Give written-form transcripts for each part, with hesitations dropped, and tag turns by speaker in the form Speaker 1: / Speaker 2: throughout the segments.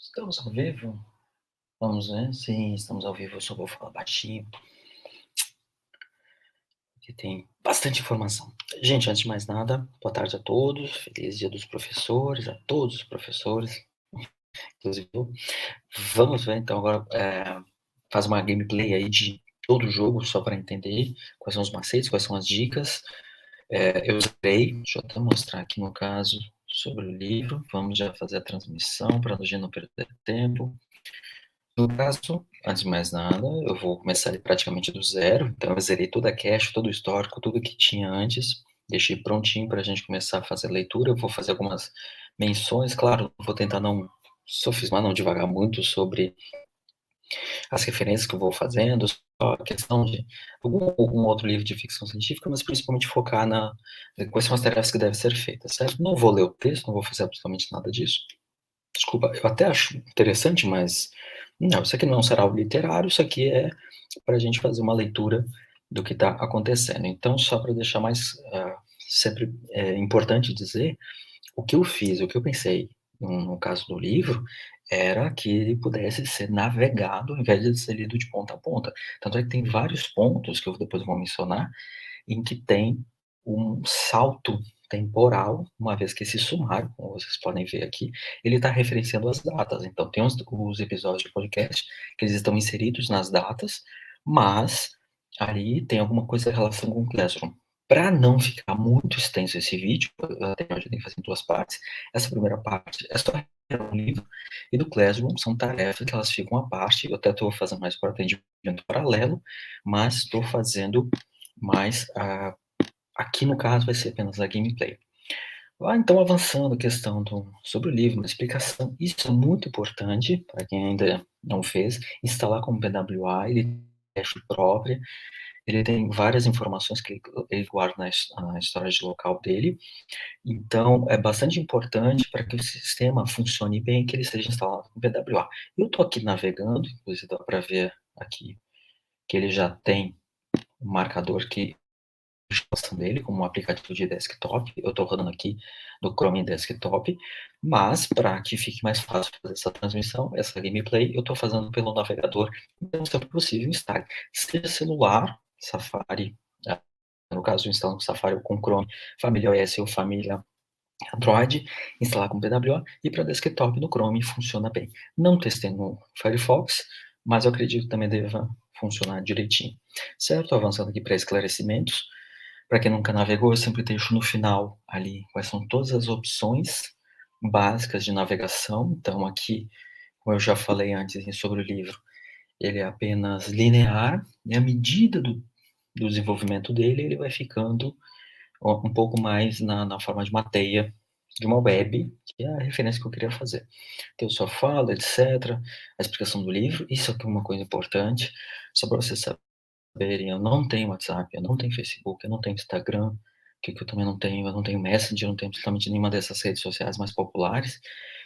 Speaker 1: Estamos ao vivo? Vamos ver. Sim, estamos ao vivo. Eu só vou falar baixinho, porque tem bastante informação. Gente, antes de mais nada, boa tarde a todos. Feliz Dia dos Professores, a todos os professores, inclusive eu. Vamos ver, então, agora, faz uma gameplay aí de todo o jogo, só para entender quais são os macetes, quais são as dicas. Eu zerei, deixa eu até mostrar aqui no caso sobre o livro. Vamos já fazer a transmissão para a gente não perder tempo. No caso, antes de mais nada, eu vou começar ele praticamente do zero, então eu zerei toda a cache, todo o histórico, tudo que tinha antes, deixei prontinho para a gente começar a fazer a leitura. Eu vou fazer algumas menções, claro, vou tentar não sofismar, não divagar muito sobre as referências que eu vou fazendo, só a questão de algum outro livro de ficção científica, mas principalmente focar quais são as tarefas que devem ser feitas, certo? Não vou ler o texto, não vou fazer absolutamente nada disso. Desculpa, eu até acho interessante, mas não, isso aqui não será o literário, isso aqui é para a gente fazer uma leitura do que está acontecendo. Então, só para deixar mais sempre importante dizer, o que eu fiz, o que eu pensei no caso do livro, era que ele pudesse ser navegado ao invés de ser lido de ponta a ponta. Tanto é que tem vários pontos, que eu depois vou mencionar, em que tem um salto temporal, uma vez que esse sumário, como vocês podem ver aqui, ele está referenciando as datas. Então, tem os episódios de podcast que eles estão inseridos nas datas, mas ali tem alguma coisa em relação com o Classroom. Para não ficar muito extenso esse vídeo, até hoje eu tenho que fazer em duas partes. Essa primeira parte é só o livro, e do Classroom são tarefas que elas ficam à parte. Eu até estou fazendo mais por atendimento paralelo, mas estou fazendo mais aqui no caso vai ser apenas a gameplay. Então, avançando a questão sobre o livro, uma explicação, isso é muito importante para quem ainda não fez, instalar como PWA, ele tem cache própria, ele tem várias informações que ele guarda na storage local dele, então é bastante importante para que o sistema funcione bem, que ele seja instalado com PWA. Eu estou aqui navegando, inclusive dá para ver aqui que ele já tem um marcador que instalação dele como um aplicativo de desktop. Eu estou rodando aqui no Chrome Desktop, mas para que fique mais fácil fazer essa transmissão, essa gameplay, eu estou fazendo pelo navegador. Então, sempre possível, instale. Seja celular, Safari, no caso, eu instalo no Safari com Chrome, família iOS ou família Android, instalar com PWA, e para desktop no Chrome funciona bem. Não testei no Firefox, mas eu acredito que também deva funcionar direitinho. Certo? Avançando aqui para esclarecimentos. Para quem nunca navegou, eu sempre deixo no final ali quais são todas as opções básicas de navegação. Então, aqui, como eu já falei antes sobre o livro, ele é apenas linear, e à medida do desenvolvimento dele, ele vai ficando um pouco mais na forma de uma teia de uma web, que é a referência que eu queria fazer. Então, eu só falo, etc., a explicação do livro. Isso aqui é uma coisa importante, só para vocês saberem, eu não tenho WhatsApp, eu não tenho Facebook, eu não tenho Instagram, que eu também não tenho, eu não tenho Messenger, eu não tenho absolutamente nenhuma dessas redes sociais mais populares.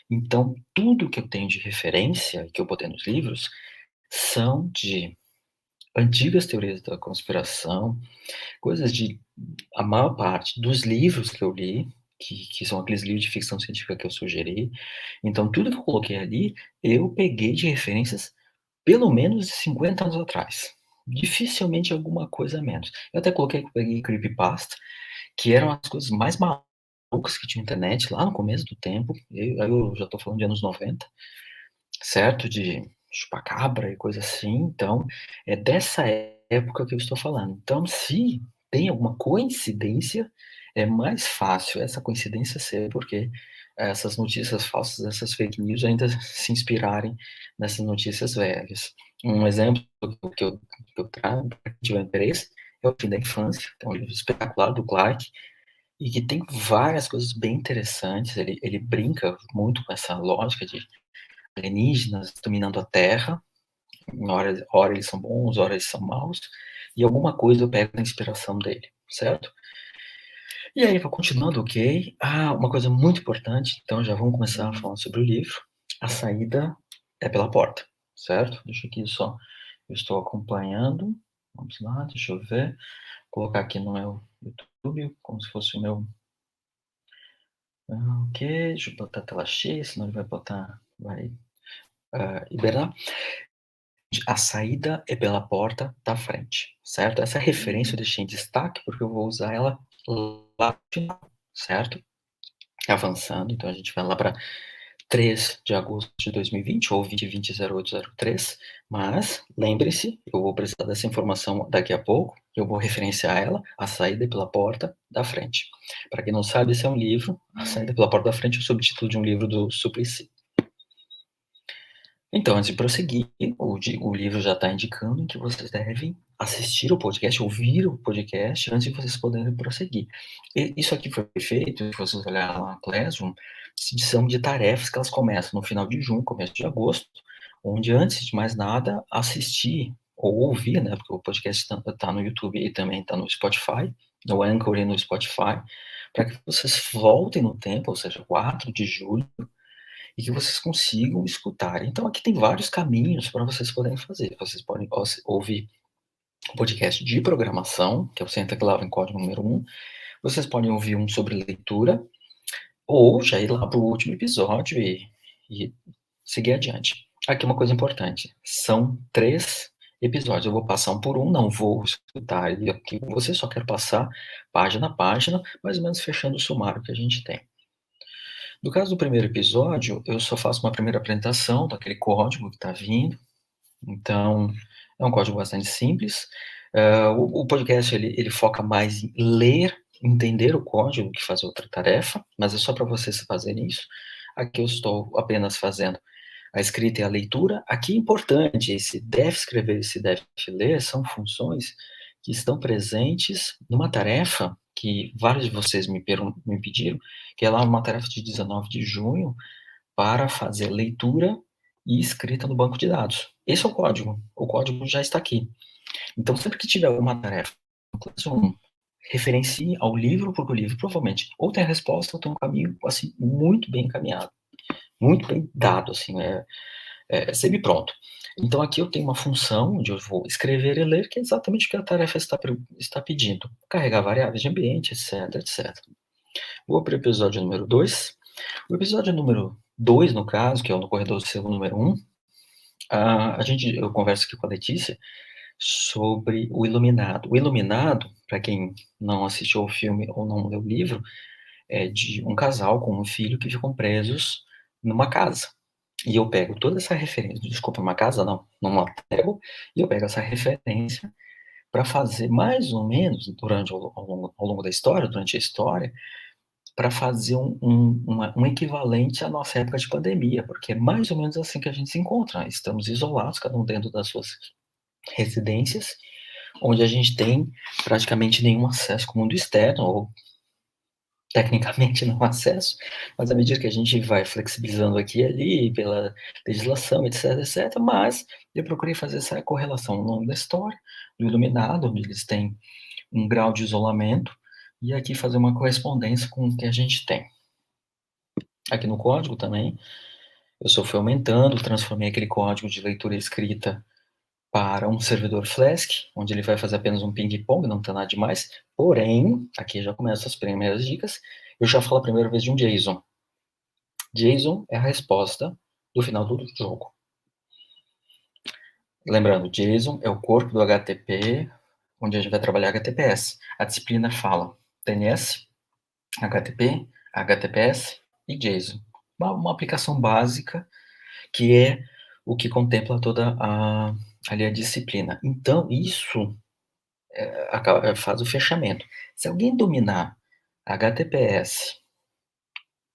Speaker 1: Então, tudo que eu tenho de referência, que eu botei nos livros, são de antigas teorias da conspiração, coisas de a maior parte dos livros que eu li, que são aqueles livros de ficção científica que eu sugeri. Então, tudo que eu coloquei ali, eu peguei de referências pelo menos de 50 anos atrás. Dificilmente alguma coisa a menos. Eu até coloquei que eu peguei creepypasta, que eram as coisas mais malucas que tinha na internet lá no começo do tempo. Eu já estou falando de anos 90, certo? De chupacabra e coisa assim. Então, é dessa época que eu estou falando. Então, se tem alguma coincidência, é mais fácil essa coincidência ser porque essas notícias falsas, essas fake news ainda se inspirarem nessas notícias velhas. Um exemplo que eu trago, para quem tiver interesse, é O Fim da Infância, que é um livro espetacular do Clarke, e que tem várias coisas bem interessantes. Ele brinca muito com essa lógica de alienígenas dominando a Terra. Em hora eles são bons, hora eles são maus, e alguma coisa eu pego da inspiração dele, certo? E aí, vou continuando, ok. Uma coisa muito importante, então já vamos começar falando sobre o livro. A saída é pela porta, certo? Deixa aqui só, eu estou acompanhando. Vamos lá, deixa eu ver. Vou colocar aqui no meu YouTube, como se fosse o meu. Ok, deixa eu botar a tela cheia, senão ele vai botar. Vai. hibernar. A saída é pela porta da frente, certo? Essa referência eu deixei em destaque, porque eu vou usar ela lá no final, certo? Avançando, então a gente vai lá para 3 de agosto de 2020 ou 2020-0803, mas lembre-se, eu vou precisar dessa informação daqui a pouco, eu vou referenciar ela, A Saída é pela Porta da Frente. Para quem não sabe, esse é um livro, A Saída pela Porta da Frente é o subtítulo de um livro do Suplicy. Então, antes de prosseguir, o livro já está indicando que vocês devem assistir o podcast, ouvir o podcast, antes de vocês poderem prosseguir. Isso aqui foi feito, se vocês olharem lá na Classroom, são de tarefas que elas começam no final de junho, começo de agosto, onde, antes de mais nada, assistir ou ouvir, né, porque o podcast está no YouTube e também está no Spotify, no Anchor e no Spotify, para que vocês voltem no tempo, ou seja, 4 de julho, e que vocês consigam escutar. Então aqui tem vários caminhos para vocês poderem fazer. Vocês podem ouvir um podcast de programação, que é o Senta Clava em Código número 1. Vocês podem ouvir um sobre leitura, ou já ir lá para o último episódio e seguir adiante. Aqui uma coisa importante, são 3 episódios, eu vou passar um por um, não vou escutar e aqui com você, só quero passar página a página, mais ou menos fechando o sumário que a gente tem. No caso do primeiro episódio, eu só faço uma primeira apresentação daquele código que está vindo. Então, é um código bastante simples. O podcast ele foca mais em ler, entender o código que fazer outra tarefa, mas é só para vocês fazerem isso. Aqui eu estou apenas fazendo a escrita e a leitura. Aqui é importante, esse deve escrever e esse deve ler são funções que estão presentes numa tarefa que vários de vocês me pediram, que é lá uma tarefa de 19 de junho, para fazer leitura e escrita no banco de dados. Esse é o código já está aqui. Então, sempre que tiver uma tarefa no Classroom, referencie ao livro, porque o livro provavelmente ou tem a resposta ou tem um caminho, assim, muito bem encaminhado, muito bem dado, assim, sempre pronto. Então, aqui eu tenho uma função onde eu vou escrever e ler, que é exatamente o que a tarefa está pedindo. Carregar variáveis de ambiente, etc, etc. Vou para o episódio número 2. O episódio número 2, no caso, que é o No Corredor do Cego número 1, eu converso aqui com a Letícia sobre o Iluminado. O Iluminado, para quem não assistiu ao filme ou não leu o livro, é de um casal com um filho que ficam presos numa casa. E eu pego toda essa referência, desculpa, numa casa não, num hotel, e eu pego essa referência para fazer mais ou menos, durante ao longo da história, durante a história, para fazer um equivalente à nossa época de pandemia, porque é mais ou menos assim que a gente se encontra. Estamos isolados, cada um dentro das suas residências, onde a gente tem praticamente nenhum acesso com o mundo externo, ou tecnicamente não acesso, mas à medida que a gente vai flexibilizando aqui e ali, pela legislação, etc, etc, mas eu procurei fazer essa correlação ao longo da história, do Iluminado, onde eles têm um grau de isolamento, e aqui fazer uma correspondência com o que a gente tem. Aqui no código também, eu só fui aumentando, transformei aquele código de leitura e escrita para um servidor Flask, onde ele vai fazer apenas um ping-pong, não tem nada demais. Porém, aqui já começam as primeiras dicas. Eu já falo a primeira vez de um JSON. JSON é a resposta do final do jogo. Lembrando, JSON é o corpo do HTTP, onde a gente vai trabalhar HTTPS. A disciplina fala DNS, HTTP, HTTPS e JSON. Uma aplicação básica que é o que contempla toda ali a disciplina. Então, isso faz o fechamento. Se alguém dominar HTTPS,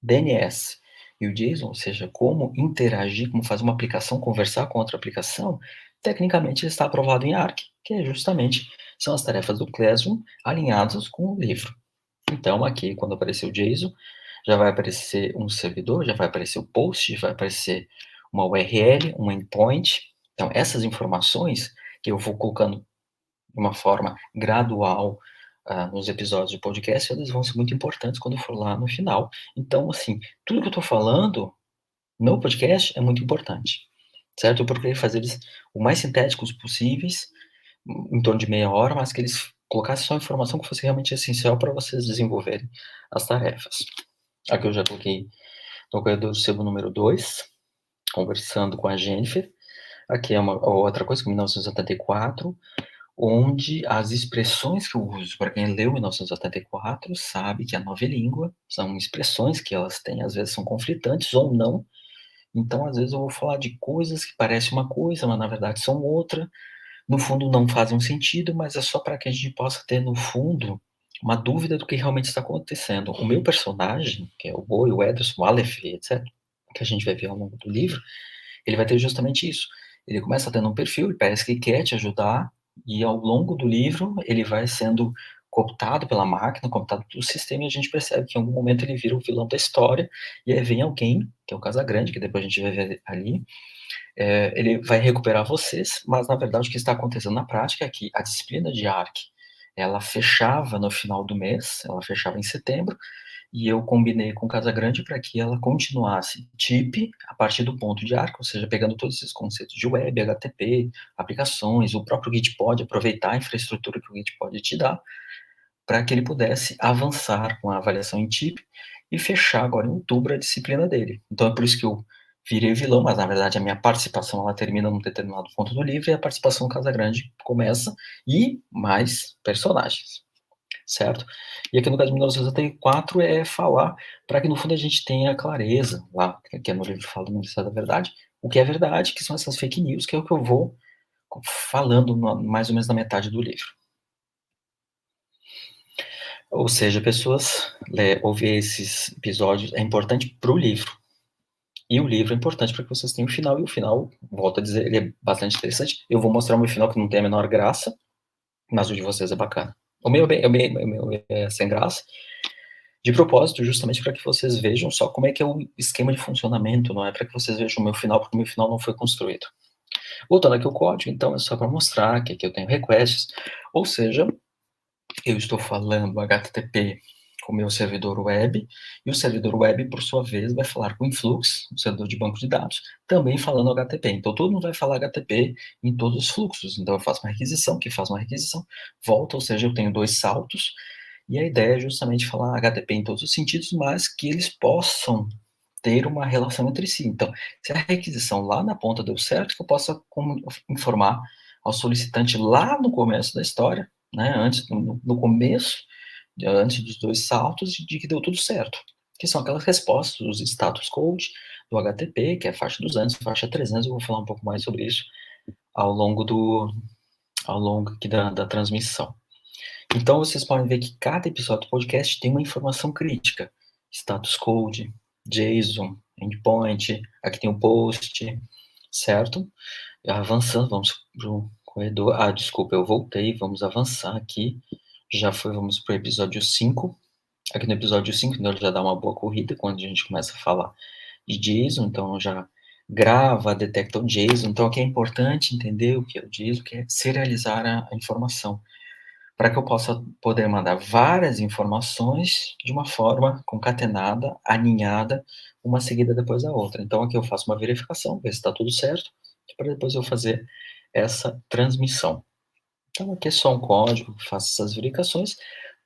Speaker 1: DNS e o JSON, ou seja, como interagir, como fazer uma aplicação, conversar com outra aplicação, tecnicamente ele está aprovado em ARC, que justamente são as tarefas do Classroom alinhadas com o livro. Então, aqui, quando aparecer o JSON, já vai aparecer um servidor, já vai aparecer o post, já vai aparecer uma URL, um endpoint. Então, essas informações que eu vou colocando de uma forma gradual nos episódios de podcast, eles vão ser muito importantes quando for lá no final. Então, assim, tudo que eu estou falando no podcast é muito importante, certo? Eu procurei fazer eles o mais sintéticos possíveis, em torno de meia hora, mas que eles colocassem só a informação que fosse realmente essencial para vocês desenvolverem as tarefas. Aqui eu já coloquei no corredor do sebo número 2. conversando com a Jennifer. Aqui é uma outra coisa, com 1984, onde as expressões que eu uso, para quem leu 1984, sabe que a nova língua são expressões que elas têm, às vezes são conflitantes ou não. Então, às vezes eu vou falar de coisas que parecem uma coisa, mas na verdade são outra. No fundo não fazem um sentido, mas é só para que a gente possa ter, no fundo, uma dúvida do que realmente está acontecendo. O meu personagem, que é o Boi, o Ederson, o Aleph, etc., que a gente vai ver ao longo do livro, ele vai ter justamente isso. Ele começa tendo um perfil, ele parece que quer te ajudar, e ao longo do livro ele vai sendo cooptado pela máquina, cooptado pelo sistema, e a gente percebe que em algum momento ele vira o vilão da história, e aí vem alguém, que é o Casagrande, que depois a gente vai ver ali, ele vai recuperar vocês, mas na verdade o que está acontecendo na prática é que a disciplina de ARC, ela fechava no final do mês, ela fechava em setembro, e eu combinei com Casagrande para que ela continuasse TIP a partir do ponto de ARC, ou seja, pegando todos esses conceitos de web, HTTP, aplicações, o próprio Gitpod, aproveitar a infraestrutura que o Gitpod te dá, para que ele pudesse avançar com a avaliação em TIP e fechar agora em outubro a disciplina dele. Então é por isso que eu virei vilão, mas na verdade a minha participação ela termina num determinado ponto do livro e a participação Casagrande começa e mais personagens, certo? E aqui no caso de 1964 é falar para que no fundo a gente tenha clareza, lá, que é no livro fala do Ministério da Verdade, o que é verdade, que são essas fake news, que é o que eu vou falando mais ou menos na metade do livro. Ou seja, pessoas, ouvir esses episódios é importante para o livro. E o livro é importante para que vocês tenham o final, e o final, volto a dizer, ele é bastante interessante. Eu vou mostrar o meu final que não tem a menor graça, mas o de vocês é bacana. O meu é sem graça, de propósito, justamente para que vocês vejam só como é que é o esquema de funcionamento, não é para que vocês vejam o meu final, porque o meu final não foi construído. Voltando aqui ao código, então, é só para mostrar que aqui eu tenho requests, ou seja, eu estou falando HTTP com o meu servidor web, e o servidor web, por sua vez, vai falar com o Influx, o servidor de banco de dados, também falando HTTP. Então, todo mundo vai falar HTTP em todos os fluxos. Então, eu faço uma requisição, que faz uma requisição, volta, ou seja, eu tenho 2 saltos, e a ideia é justamente falar HTTP em todos os sentidos, mas que eles possam ter uma relação entre si. Então, se a requisição lá na ponta deu certo, que eu possa informar ao solicitante lá no começo da história, né, antes, no começo, antes dos 2 saltos, de que deu tudo certo. Que são aquelas respostas, os status code do HTTP, que é a faixa 200, faixa 300, eu vou falar um pouco mais sobre isso ao longo aqui da transmissão. Então, vocês podem ver que cada episódio do podcast tem uma informação crítica. Status code, JSON, endpoint, aqui tem o post, certo? Avançando, vamos para o corredor. Desculpa, eu voltei, vamos avançar aqui. Vamos para o episódio 5. Aqui no episódio 5, então, ele já dá uma boa corrida quando a gente começa a falar de JSON, então já grava, detecta o JSON. Então, aqui é importante entender o que é o JSON, que é serializar a informação, para que eu possa poder mandar várias informações de uma forma concatenada, aninhada, uma seguida depois da outra. Então, aqui eu faço uma verificação, ver se está tudo certo, para depois eu fazer essa transmissão. Então, aqui é só um código que faça essas verificações.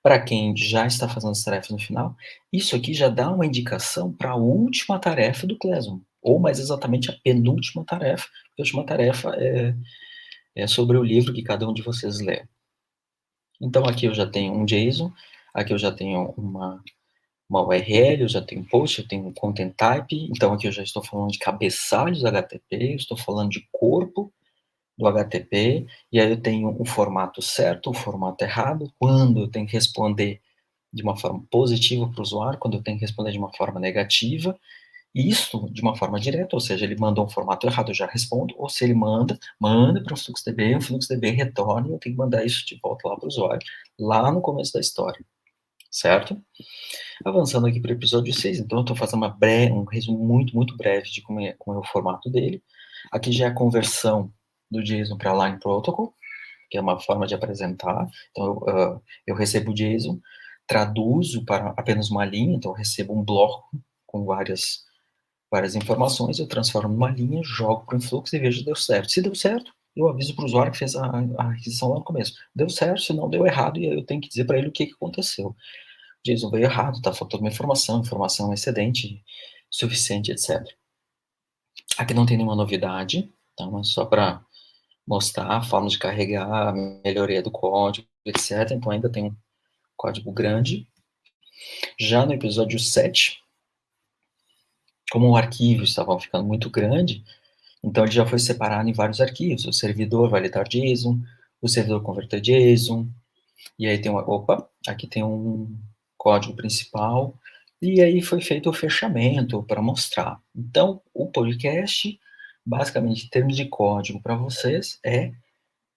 Speaker 1: Para quem já está fazendo as tarefas no final, isso aqui já dá uma indicação para a última tarefa do Classroom, ou mais exatamente a penúltima tarefa. A última tarefa é sobre o livro que cada um de vocês lê. Então, aqui eu já tenho um JSON, aqui eu já tenho uma URL, eu já tenho um post, eu tenho um content type, então aqui eu já estou falando de cabeçalhos HTTP, eu estou falando de corpo do HTTP, e aí eu tenho um formato certo, um formato errado, quando eu tenho que responder de uma forma positiva para o usuário, quando eu tenho que responder de uma forma negativa, isso de uma forma direta, ou seja, ele mandou um formato errado, eu já respondo, ou se ele manda para o FluxDB retorna, e eu tenho que mandar isso de volta lá para o usuário, lá no começo da história, certo? Avançando aqui para o episódio 6, então eu estou fazendo um resumo muito breve de como é o formato dele. Aqui já é a conversão do JSON para Line Protocol, que é uma forma de apresentar. Então, eu recebo o JSON, traduzo para apenas uma linha, então eu recebo um bloco com várias informações, eu transformo numa linha, jogo para o influx e vejo se deu certo. Se deu certo, eu aviso para o usuário que fez a requisição lá no começo. Deu certo, se não deu errado, e aí eu tenho que dizer para ele o que aconteceu. O JSON veio errado, está faltando uma informação é excedente, suficiente, etc. Aqui não tem nenhuma novidade, tá? Mas só para mostrar a forma de carregar, a melhoria do código, etc. Então ainda tem um código grande. Já no episódio 7, como o arquivo estava ficando muito grande, então ele já foi separado em vários arquivos. O servidor vai lidar JSON, o servidor converter JSON, e aí tem aqui tem um código principal, e aí foi feito o fechamento para mostrar. Então, o podcast, basicamente, em termos de código para vocês, é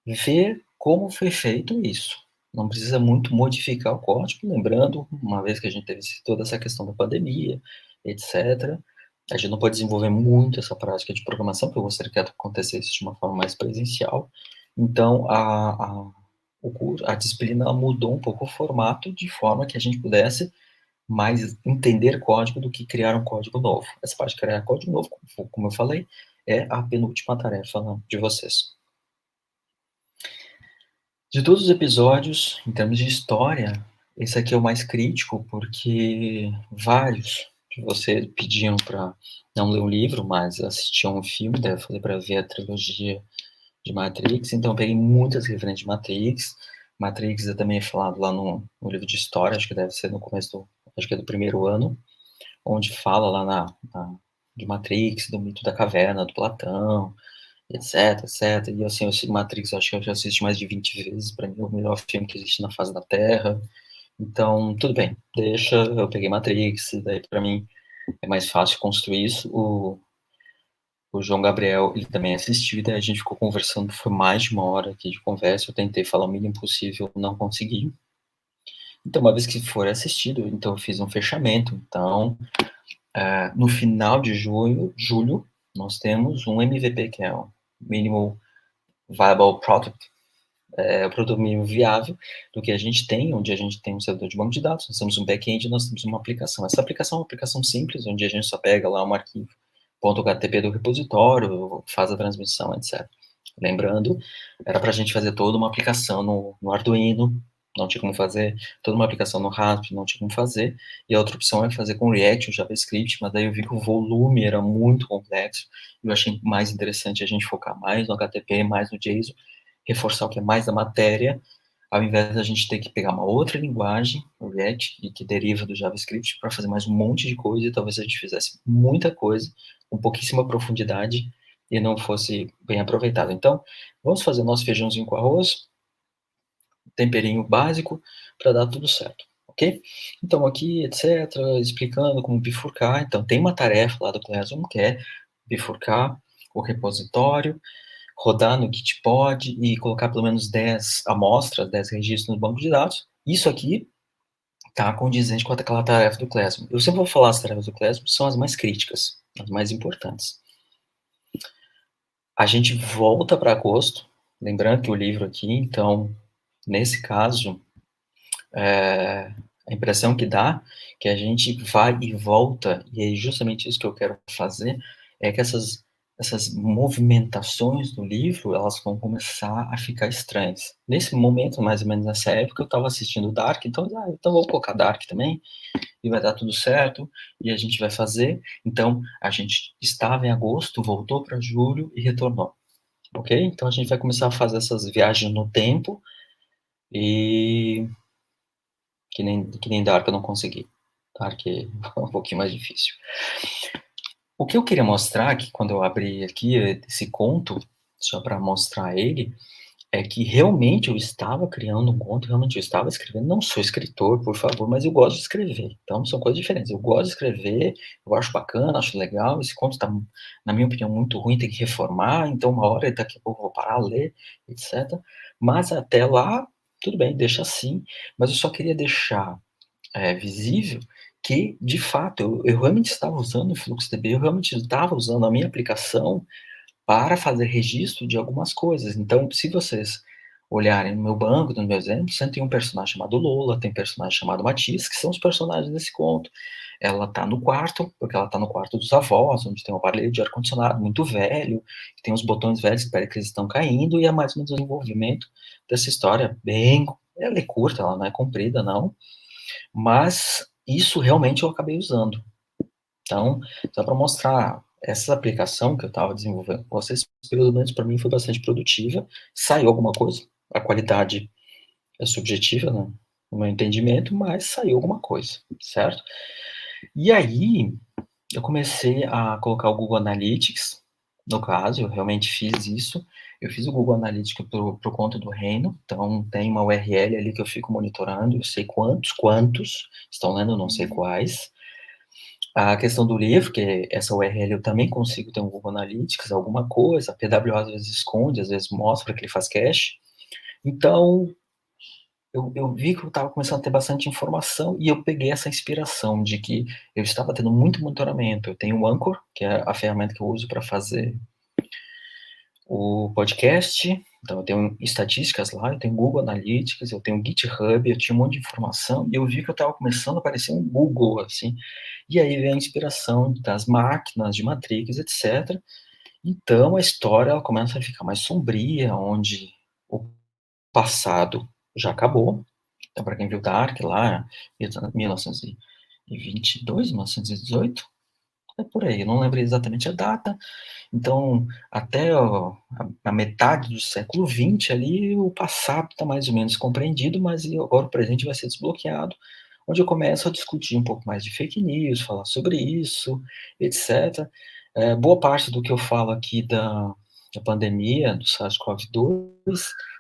Speaker 1: ver como foi feito isso. Não precisa muito modificar o código, lembrando, uma vez que a gente teve toda essa questão da pandemia, etc., a gente não pode desenvolver muito essa prática de programação, porque eu gostaria que acontecesse de uma forma mais presencial. Então, a disciplina mudou um pouco o formato, de forma que a gente pudesse mais entender código do que criar um código novo. Essa parte de criar código novo, como eu falei, é a penúltima tarefa de vocês. De todos os episódios, em termos de história, esse aqui é o mais crítico, porque vários de vocês pediam para não ler o livro, mas assistiam um filme, daí eu falei para ver a trilogia de Matrix, então eu peguei muitas referências de Matrix. Matrix é também falado lá no livro de história, acho que deve ser no começo acho que é do primeiro ano, onde fala lá de Matrix, do mito da caverna, do Platão, etc, etc. E assim, o Matrix, eu acho que eu já assisti mais de 20 vezes, para mim é o melhor filme que existe na face da Terra. Então, tudo bem, deixa, eu peguei Matrix, daí para mim é mais fácil construir isso. O João Gabriel, ele também assistiu, e daí a gente ficou conversando, foi mais de uma hora aqui de conversa, eu tentei falar o mínimo possível, não consegui. Então, uma vez que for assistido, então eu fiz um fechamento. Então, no final de julho, nós temos um MVP, que é o Minimal Viable Product, o produto mínimo viável do que a gente tem, onde a gente tem um servidor de banco de dados, nós temos um back-end, nós temos uma aplicação. Essa aplicação é uma aplicação simples, onde a gente só pega lá um arquivo .htp do repositório, faz a transmissão, etc. Lembrando, era para a gente fazer toda uma aplicação no Arduino, não tinha como fazer, toda uma aplicação no Rasp, não tinha como fazer, e a outra opção é fazer com React ou JavaScript, mas daí eu vi que o volume era muito complexo, e eu achei mais interessante a gente focar mais no HTTP, mais no JSON, reforçar o que é mais da matéria, ao invés da gente ter que pegar uma outra linguagem, o React, que deriva do JavaScript, para fazer mais um monte de coisa, e talvez a gente fizesse muita coisa, com pouquíssima profundidade, e não fosse bem aproveitado. Então, vamos fazer nosso feijãozinho com arroz, temperinho básico, para dar tudo certo, ok? Então, aqui, etc., explicando como bifurcar. Então, tem uma tarefa lá do Classroom, que é bifurcar o repositório, rodar no Gitpod e colocar pelo menos 10 amostras, 10 registros no banco de dados. Isso aqui está condizente com aquela tarefa do Classroom. Eu sempre vou falar as tarefas do Classroom, são as mais críticas, as mais importantes. A gente volta para agosto, lembrando que o livro aqui, então, nesse caso, a impressão que dá que a gente vai e volta, e é justamente isso que eu quero fazer, é que essas movimentações do livro, elas vão começar a ficar estranhas. Nesse momento, mais ou menos nessa época, eu estava assistindo Dark, então vou colocar Dark também, e vai dar tudo certo, e a gente vai fazer. Então, a gente estava em agosto, voltou para julho e retornou. Ok? Então a gente vai começar a fazer essas viagens no tempo e que nem Dark eu não consegui. Dark é um pouquinho mais difícil. O que eu queria mostrar aqui, quando eu abri aqui esse conto, só para mostrar ele, é que realmente eu estava criando um conto, realmente eu estava escrevendo. Não sou escritor, por favor, mas eu gosto de escrever. Então são coisas diferentes. Eu gosto de escrever, eu acho bacana, acho legal. Esse conto está, na minha opinião, muito ruim, tem que reformar. Então uma hora, daqui a pouco eu vou parar a ler, etc. Mas até lá, tudo bem, deixa assim. Mas eu só queria deixar visível que, de fato, eu realmente estava usando o FluxDB, eu realmente estava usando a minha aplicação para fazer registro de algumas coisas. Então, se vocês olharem no meu banco, no meu exemplo, você tem um personagem chamado Lola, tem um personagem chamado Matisse, que são os personagens desse conto. Ela está no quarto, porque ela está no quarto dos avós, onde tem um aparelho de ar-condicionado muito velho, que tem os botões velhos que parece que eles estão caindo, e é mais ou menos o desenvolvimento dessa história bem... Ela é curta, ela não é comprida, não, mas isso realmente eu acabei usando. Então, só para mostrar essa aplicação que eu estava desenvolvendo com vocês, pelo menos para mim, foi bastante produtiva. Saiu alguma coisa, a qualidade é subjetiva, né, no meu entendimento, mas saiu alguma coisa, certo? E aí, eu comecei a colocar o Google Analytics, no caso, eu realmente fiz isso. Eu fiz o Google Analytics por conta do Reino, então tem uma URL ali que eu fico monitorando, eu sei quantos estão lendo, eu não sei quais. A questão do livro, que essa URL eu também consigo ter um Google Analytics, alguma coisa, a PWA às vezes esconde, às vezes mostra que ele faz cache. Então, eu vi que eu estava começando a ter bastante informação e eu peguei essa inspiração de que eu estava tendo muito monitoramento. Eu tenho o Anchor, que é a ferramenta que eu uso para fazer o podcast, então eu tenho estatísticas lá, eu tenho Google Analytics, eu tenho GitHub, eu tinha um monte de informação, e eu vi que eu estava começando a aparecer um Google, assim, e aí vem a inspiração das máquinas, de Matrix, etc. Então a história ela começa a ficar mais sombria, onde o passado já acabou, então para quem viu Dark lá, 1922, 1918, é por aí, eu não lembro exatamente a data. Então, até a metade do século XX ali, o passado está mais ou menos compreendido, mas agora o presente vai ser desbloqueado, onde eu começo a discutir um pouco mais de fake news, falar sobre isso, etc. Boa parte do que eu falo aqui da pandemia, do SARS-CoV-2,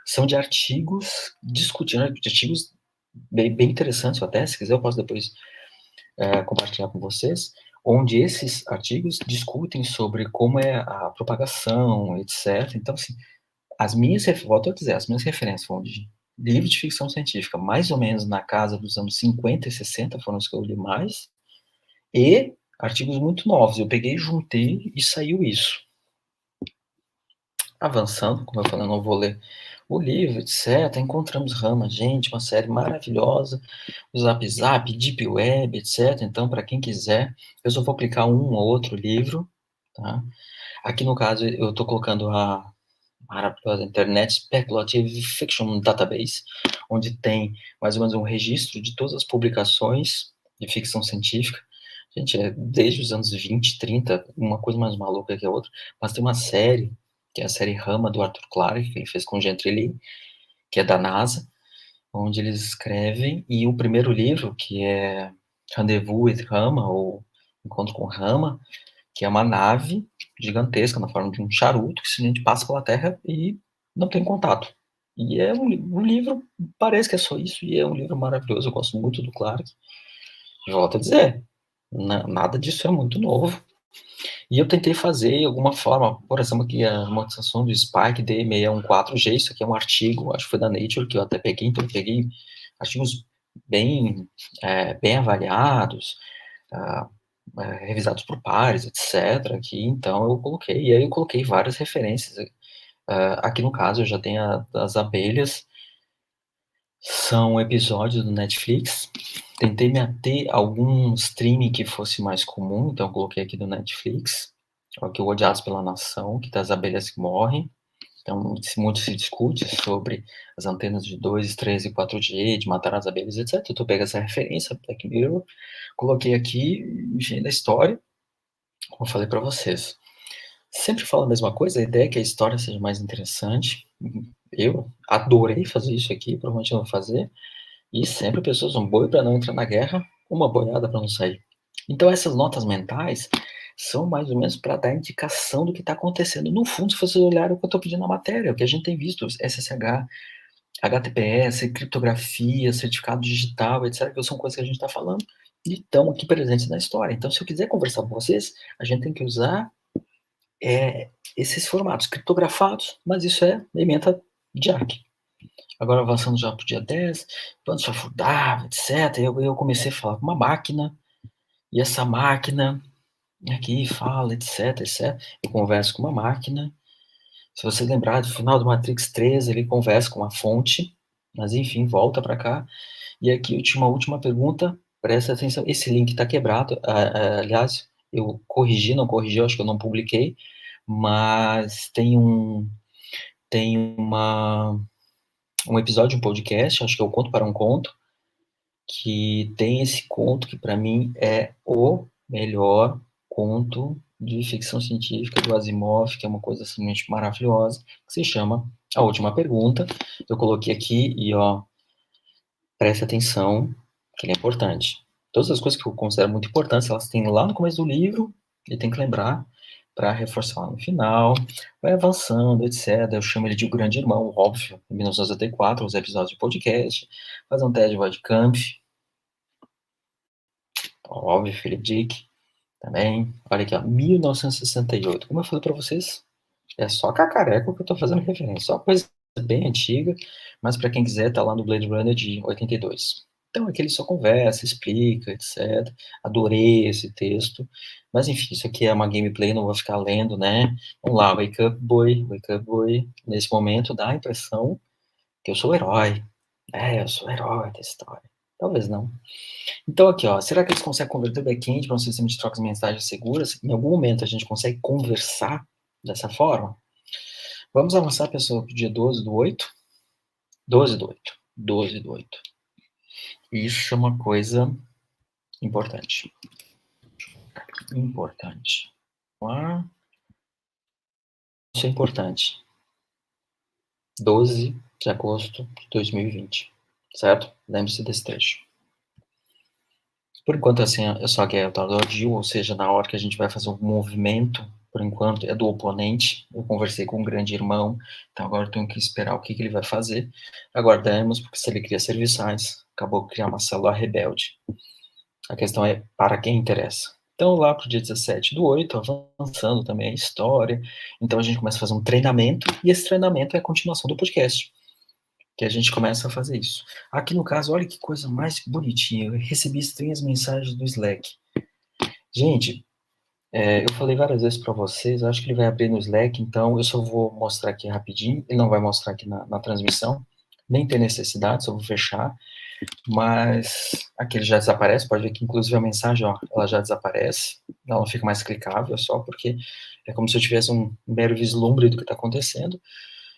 Speaker 1: são de artigos discutindo, de artigos bem interessantes, até, se quiser eu posso depois compartilhar com vocês, onde esses artigos discutem sobre como é a propagação, etc. Então, assim, volto a dizer, as minhas referências foram de livros de ficção científica, mais ou menos na casa dos anos 50 e 60, foram os que eu li mais, e artigos muito novos. Eu peguei, juntei e saiu isso. Avançando, como eu falei, eu não vou ler o livro, etc. Encontramos Rama, gente, uma série maravilhosa, o Zap Zap, Deep Web, etc. Então, para quem quiser, eu só vou clicar um ou outro livro, tá? Aqui no caso, eu estou colocando a maravilhosa Internet Speculative Fiction Database, onde tem mais ou menos um registro de todas as publicações de ficção científica. Gente, desde os anos 20, 30, uma coisa mais maluca que a outra, mas tem uma série, que é a série Rama, do Arthur Clarke, que ele fez com o Gentili, que é da NASA, onde eles escrevem, e o primeiro livro, que é Rendezvous with Rama, ou Encontro com Rama, que é uma nave gigantesca, na forma de um charuto, que simplesmente passa pela Terra e não tem contato. E é um livro, parece que é só isso, e é um livro maravilhoso, eu gosto muito do Clarke. E volto a dizer, nada disso é muito novo. E eu tentei fazer de alguma forma, por exemplo, aqui a modificação do Spike D614G, isso aqui é um artigo, acho que foi da Nature, que eu até peguei, então eu peguei artigos bem, bem avaliados, revisados por pares, etc. Aqui, então eu coloquei, e aí eu coloquei várias referências. Aqui no caso eu já tenho as abelhas, são episódios do Netflix. Tentei me ater a algum streaming que fosse mais comum, então eu coloquei aqui do Netflix, aqui o Odiados pela Nação, que das abelhas que morrem. Então, muito se discute sobre as antenas de 2, 3 e 4G, de matar as abelhas, etc. Então, eu peguei essa referência, Black Mirror, coloquei aqui, engenhei da história, como eu falei para vocês. Sempre falo a mesma coisa, a ideia é que a história seja mais interessante. Eu adorei fazer isso aqui, provavelmente eu vou fazer. E sempre pessoas um boi para não entrar na guerra, uma boiada para não sair. Então essas notas mentais são mais ou menos para dar indicação do que está acontecendo. No fundo, se vocês olharem o que eu estou pedindo na matéria, o que a gente tem visto, SSH, HTTPS, criptografia, certificado digital, etc., que são coisas que a gente está falando e estão aqui presentes na história. Então, se eu quiser conversar com vocês, a gente tem que usar esses formatos criptografados, mas isso é ementa de ARC. Agora, avançando já para o dia 10, quando se afundava, etc., eu comecei a falar com uma máquina, e essa máquina aqui fala, etc, etc. Eu converso com uma máquina. Se você lembrar do final do Matrix 3, ele conversa com uma fonte, mas enfim, volta para cá. E aqui eu tinha uma última pergunta, presta atenção, esse link está quebrado, aliás, eu corrigi, não corrigi, eu acho que eu não publiquei, mas tem um episódio de um podcast, acho que é o Conto para um Conto, que tem esse conto que para mim é o melhor conto de ficção científica do Asimov, que é uma coisa simplesmente maravilhosa, que se chama A Última Pergunta. Eu coloquei aqui e, ó, preste atenção, que ele é importante. Todas as coisas que eu considero muito importantes, elas têm lá no começo do livro, e tem que lembrar para reforçar lá no final, vai avançando, etc. Eu chamo ele de o grande irmão, óbvio, em 1984, os episódios de podcast, fazer um teste de Voidkampf, óbvio, Philip Dick, também. Olha aqui, ó, 1968. Como eu falei para vocês, é só cacareco que eu tô fazendo referência, só coisa bem antiga, mas para quem quiser, tá lá no Blade Runner de 82. Então aqui ele só conversa, explica, etc. Adorei esse texto, mas enfim, isso aqui é uma gameplay, não vou ficar lendo, né? Vamos lá, Wake Up Boy, Wake Up Boy. Nesse momento dá a impressão que eu sou o herói. É, eu sou o herói da história. Talvez não. Então aqui, ó, será que eles conseguem converter o back-end para um sistema de trocas de mensagens seguras? Em algum momento a gente consegue conversar dessa forma? Vamos avançar, pessoal, para o dia 12 do 8? 12 do 8. 12 do 8. Isso é uma coisa importante. Importante. Isso é importante. 12 de agosto de 2020. Certo? Lembre-se desse trecho. Por enquanto, assim, eu só que é o tal do Gil, ou seja, na hora que a gente vai fazer um movimento, por enquanto, é do oponente. Eu conversei com o grande irmão, então agora eu tenho que esperar o que ele vai fazer. Aguardamos, porque se ele cria serviçais, acabou de criar uma célula rebelde. A questão é para quem interessa. Então, lá para o dia 17 do 8, avançando também a história. Então, a gente começa a fazer um treinamento, e esse treinamento é a continuação do podcast, que a gente começa a fazer isso. Aqui no caso, olha que coisa mais bonitinha, eu recebi estranhas mensagens do Slack. Gente, eu falei várias vezes para vocês, acho que ele vai abrir no Slack, então eu só vou mostrar aqui rapidinho, ele não vai mostrar aqui na transmissão, nem tem necessidade, só vou fechar, mas aqui ele já desaparece, pode ver que inclusive a mensagem, ó, ela já desaparece, ela não fica mais clicável, só porque é como se eu tivesse um mero vislumbre do que está acontecendo.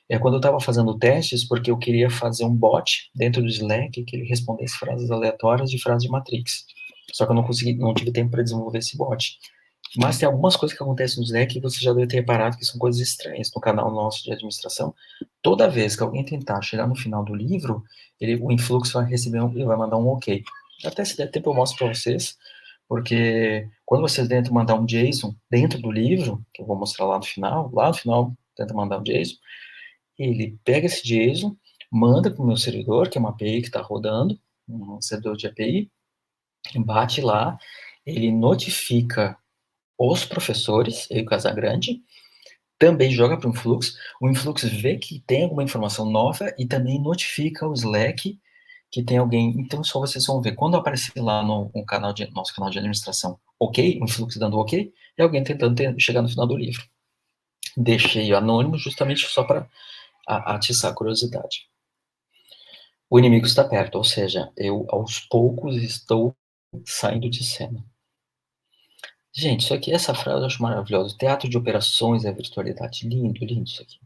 Speaker 1: É quando eu estava fazendo testes, porque eu queria fazer um bot dentro do Slack que ele respondesse frases aleatórias de frases de Matrix. Só que eu não consegui, não tive tempo para desenvolver esse bot. Mas tem algumas coisas que acontecem no Slack que você já deve ter reparado que são coisas estranhas. No canal nosso de administração, toda vez que alguém tentar chegar no final do livro, o influxo vai receber ele vai mandar um OK. Até se der tempo eu mostro para vocês, porque quando vocês tentam mandar um JSON dentro do livro, que eu vou mostrar lá no final tenta mandar um JSON, ele pega esse JSON, manda para o meu servidor, que é uma API que está rodando, um servidor de API, bate lá, ele notifica os professores, eu e o Casagrande, também joga para o Influx vê que tem alguma informação nova e também notifica o Slack que tem alguém. Então, só vocês vão ver, quando aparecer lá no canal nosso canal de administração, OK, o Influx dando OK, é alguém tentando chegar no final do livro. Deixei anônimo justamente só para atiçar a curiosidade. O inimigo está perto, ou seja, eu aos poucos estou saindo de cena. Gente, isso aqui, essa frase eu acho maravilhosa. Teatro de operações é virtualidade. Lindo, lindo isso aqui.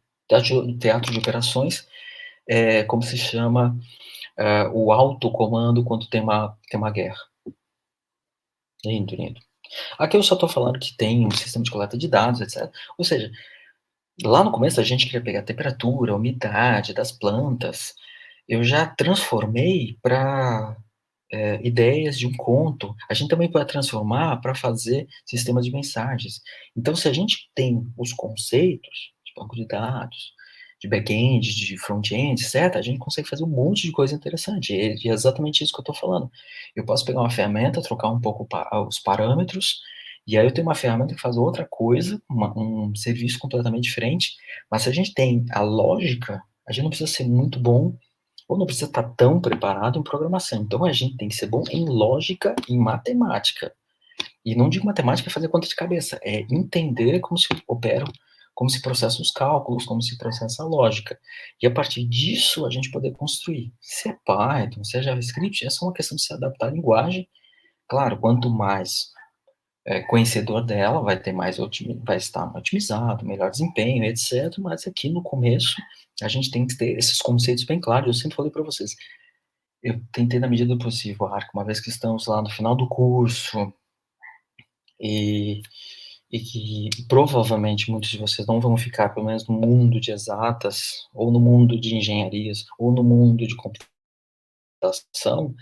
Speaker 1: Teatro de operações é como se chama o alto comando quando tem uma guerra. Lindo, lindo. Aqui eu só estou falando que tem um sistema de coleta de dados, etc. Ou seja, lá no começo a gente queria pegar a temperatura, a umidade das plantas. Eu já transformei para ideias de um conto. A gente também pode transformar para fazer sistemas de mensagens. Então, se a gente tem os conceitos de banco de dados, de back-end, de front-end, etc., a gente consegue fazer um monte de coisa interessante. E é exatamente isso que eu estou falando. Eu posso pegar uma ferramenta, trocar um pouco os parâmetros, e aí eu tenho uma ferramenta que faz outra coisa, um serviço completamente diferente, mas se a gente tem a lógica, a gente não precisa ser muito bom ou não precisa estar tão preparado em programação. Então a gente tem que ser bom em lógica e matemática. E não digo matemática fazer conta de cabeça, é entender como se operam, como se processam os cálculos, como se processa a lógica. E a partir disso a gente poder construir. Se é Python, se é JavaScript, é só uma questão de se adaptar à linguagem. Claro, quanto mais conhecedor dela, vai estar otimizado, melhor desempenho, etc. Mas aqui no começo a gente tem que ter esses conceitos bem claros. Eu sempre falei para vocês, eu tentei na medida do possível, Arco, uma vez que estamos lá no final do curso, e e que provavelmente muitos de vocês não vão ficar, pelo menos no mundo de exatas, ou no mundo de engenharias, ou no mundo de computação,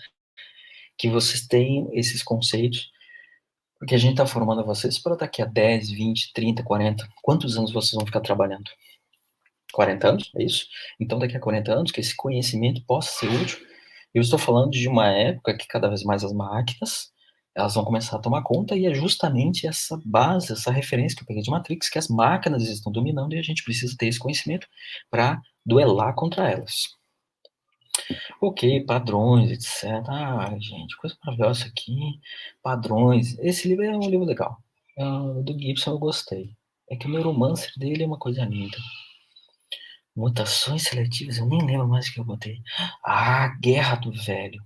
Speaker 1: que vocês tenham esses conceitos, porque a gente está formando vocês para daqui a 10, 20, 30, 40, quantos anos vocês vão ficar trabalhando? 40 anos, é isso? Então, daqui a 40 anos, que esse conhecimento possa ser útil. Eu estou falando de uma época que cada vez mais as máquinas, elas vão começar a tomar conta, e é justamente essa base, essa referência que eu peguei de Matrix, que as máquinas estão dominando e a gente precisa ter esse conhecimento para duelar contra elas. Ok, padrões, etc. Ah, gente, coisa maravilhosa aqui. Padrões. Esse livro é um livro legal. Do Gibson eu gostei. É que o Neuromancer dele é uma coisa linda. Mutações seletivas, eu nem lembro mais o que eu botei. Ah, Guerra do Velho.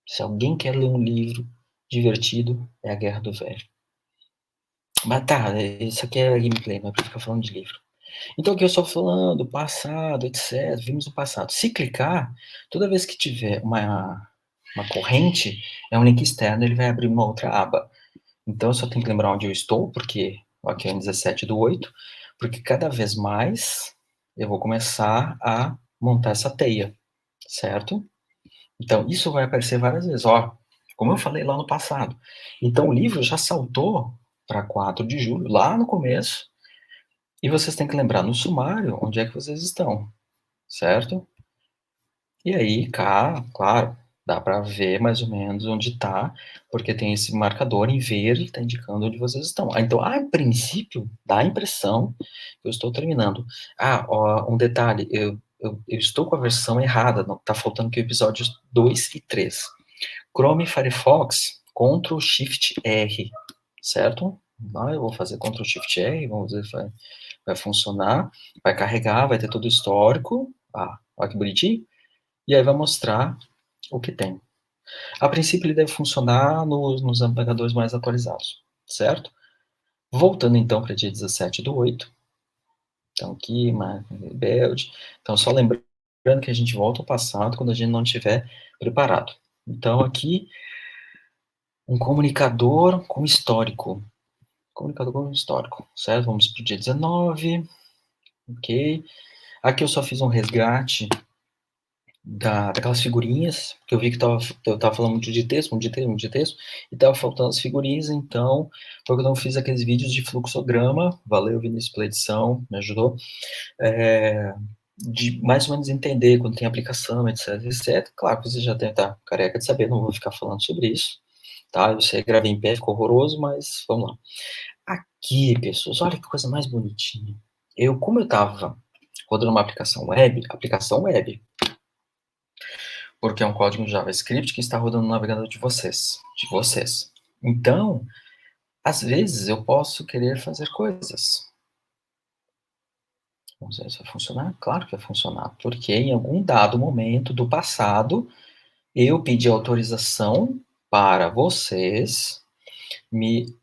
Speaker 1: Se alguém quer ler um livro divertido, é a Guerra do Velho. Mas tá, isso aqui é gameplay, não é pra ficar falando de livro. Então, aqui eu estou falando, passado, etc. Vimos o passado. Se clicar, toda vez que tiver uma corrente, é um link externo, ele vai abrir uma outra aba. Então, eu só tenho que lembrar onde eu estou, porque aqui é 17/8, porque cada vez mais eu vou começar a montar essa teia, certo? Então, isso vai aparecer várias vezes, ó, como eu falei lá no passado. Então, o livro já saltou para 4 de julho, lá no começo, e vocês têm que lembrar no sumário onde é que vocês estão, certo? E aí, cá, claro, dá para ver mais ou menos onde está, porque tem esse marcador em verde que está indicando onde vocês estão. Então, a princípio, dá a impressão que eu estou terminando. Ah, ó, um detalhe, eu estou com a versão errada, está faltando aqui o episódio 2 e 3. Chrome e Firefox, Ctrl Shift R, certo? Eu vou fazer Ctrl Shift R, vamos ver se vai funcionar, vai carregar, vai ter todo o histórico, olha que bonitinho, e aí vai mostrar o que tem. A princípio ele deve funcionar nos navegadores mais atualizados, certo? Voltando então para dia 17/8, então aqui, Rebelde, então só lembrando que a gente volta ao passado quando a gente não estiver preparado. Então aqui, um comunicador com histórico, certo? Vamos para o dia 19, ok. Aqui eu só fiz um resgate daquelas figurinhas, que eu vi que eu tava falando muito de texto, e tava faltando as figurinhas, então foi quando eu fiz aqueles vídeos de fluxograma, valeu Vinícius pela edição, me ajudou, de mais ou menos entender quando tem aplicação, etc, etc. Claro que você já deve estar careca de saber, não vou ficar falando sobre isso, tá? Eu sei, gravei em pé, ficou horroroso, mas vamos lá. Aqui, pessoas, olha que coisa mais bonitinha. Como eu tava rodando uma aplicação web, porque é um código JavaScript que está rodando no navegador de vocês. Então, às vezes eu posso querer fazer coisas. Vamos ver se vai funcionar? Claro que vai funcionar, porque em algum dado momento do passado, eu pedi autorização para vocês me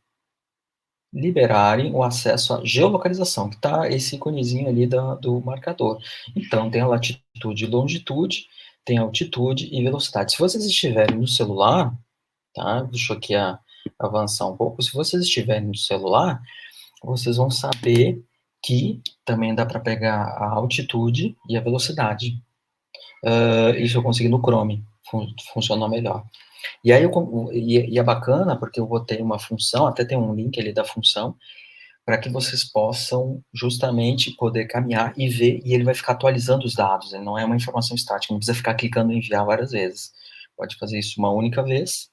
Speaker 1: liberarem o acesso à geolocalização, que está esse íconezinho ali do marcador. Então, tem a latitude e longitude, tem a altitude e velocidade. Se vocês estiverem no celular, tá? Deixa eu aqui avançar um pouco. Se vocês estiverem no celular, vocês vão saber que também dá para pegar a altitude e a velocidade. Isso eu consegui no Chrome, funcionou melhor. E aí é bacana porque eu botei uma função, até tem um link ali da função, para que vocês possam justamente poder caminhar e ver, e ele vai ficar atualizando os dados, ele não é uma informação estática, não precisa ficar clicando em enviar várias vezes. Pode fazer isso uma única vez,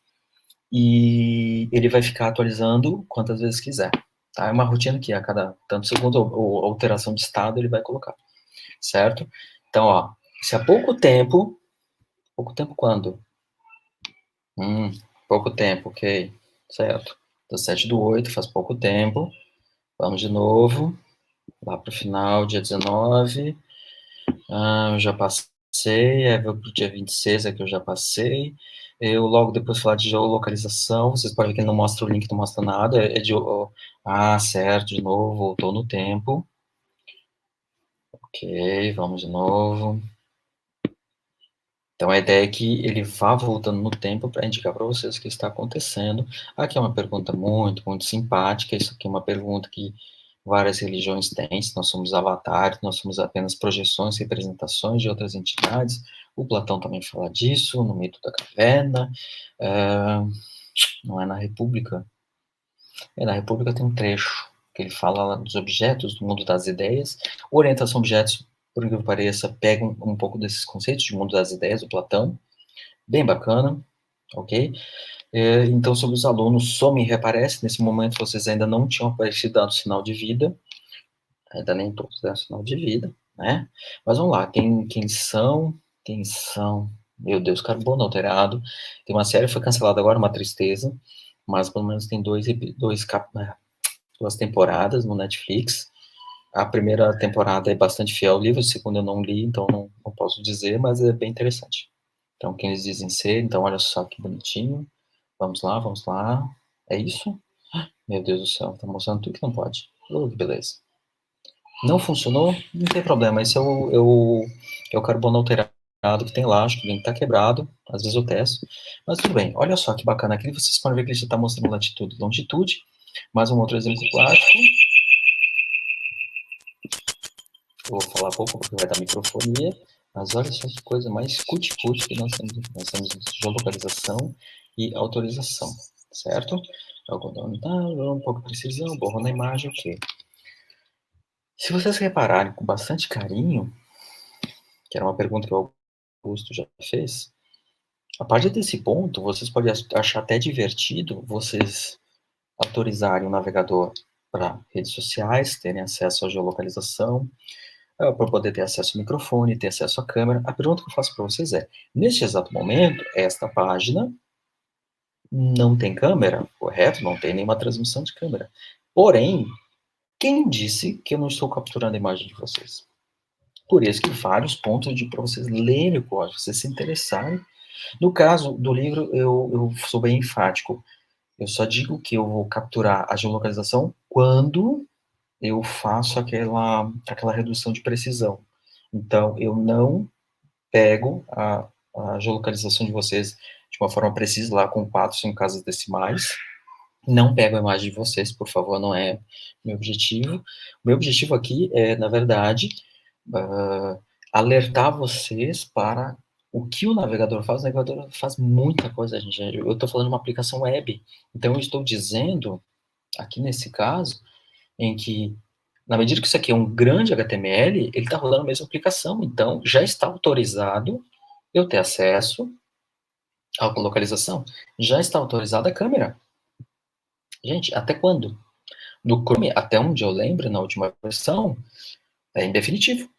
Speaker 1: e ele vai ficar atualizando quantas vezes quiser. Tá? É uma rotina que a cada tanto segundo ou alteração de estado ele vai colocar, certo? Então, ó, se há pouco tempo quando? Pouco tempo, ok, certo. 17/8, faz pouco tempo. Vamos de novo, lá para o final, dia 19. Eu já passei, vou para o dia 26, aqui eu já passei. Eu logo depois falar de geolocalização, vocês podem ver que ele não mostra o link, não mostra nada. Certo, de novo, voltou no tempo. Ok, vamos de novo. Então, a ideia é que ele vá voltando no tempo para indicar para vocês o que está acontecendo. Aqui é uma pergunta muito, muito simpática. Isso aqui é uma pergunta que várias religiões têm. Se nós somos avatares, nós somos apenas projeções, representações de outras entidades. O Platão também fala disso, no mito da caverna. Não é na República? Na República tem um trecho que ele fala lá dos objetos, do mundo das ideias. Orientação a objetos, por incrível que pareça, pega um pouco desses conceitos de mundo das ideias, do Platão. Bem bacana, ok? Então, sobre os alunos, some e reaparece. Nesse momento, vocês ainda não tinham aparecido dado sinal de vida. Ainda nem todos deram sinal de vida, né? Mas vamos lá, quem são? Quem são? Meu Deus, carbono alterado. Tem uma série, foi cancelada agora, uma tristeza. Mas pelo menos tem duas temporadas no Netflix. A primeira temporada é bastante fiel ao livro, a segunda eu não li, então não posso dizer, mas é bem interessante. Então, quem eles dizem ser, então olha só que bonitinho. Vamos lá, vamos lá. É isso? Meu Deus do céu, tá mostrando tudo que não pode. Oh, que beleza. Não funcionou? Não tem problema, esse é o carbono alterado que tem lá, acho que o link tá quebrado, às vezes eu testo. Mas tudo bem, olha só que bacana aqui, vocês podem ver que ele já está mostrando latitude e longitude. Mais um outro exemplo prático. Eu vou falar pouco porque vai dar microfonia, mas olha só que coisa mais cuti-cuti que nós temos. Nós temos geolocalização e autorização, certo? Algodão, um pouco de precisão, borrou na imagem, ok. Se vocês repararem com bastante carinho, que era uma pergunta que o Augusto já fez, a partir desse ponto, vocês podem achar até divertido vocês autorizarem o navegador para redes sociais, terem acesso à geolocalização, para poder ter acesso ao microfone, ter acesso à câmera. A pergunta que eu faço para vocês é, neste exato momento, esta página não tem câmera, correto? Não tem nenhuma transmissão de câmera. Porém, quem disse que eu não estou capturando a imagem de vocês? Por isso que vários pontos para vocês lerem o código, vocês se interessarem. No caso do livro, eu sou bem enfático. Eu só digo que eu vou capturar a geolocalização quando eu faço aquela redução de precisão. Então, eu não pego a geolocalização de vocês de uma forma precisa, lá com 4, 5 casas decimais. Não pego a imagem de vocês, por favor, não é meu objetivo. O meu objetivo aqui é, na verdade, alertar vocês para o que o navegador faz. O navegador faz muita coisa, gente. Eu estou falando de uma aplicação web. Então, eu estou dizendo, aqui nesse caso, em que, na medida que isso aqui é um grande HTML, ele está rodando a mesma aplicação. Então, já está autorizado eu ter acesso à localização. Já está autorizada a câmera. Gente, até quando? No Chrome, até onde eu lembro, na última versão, é indefinitivo.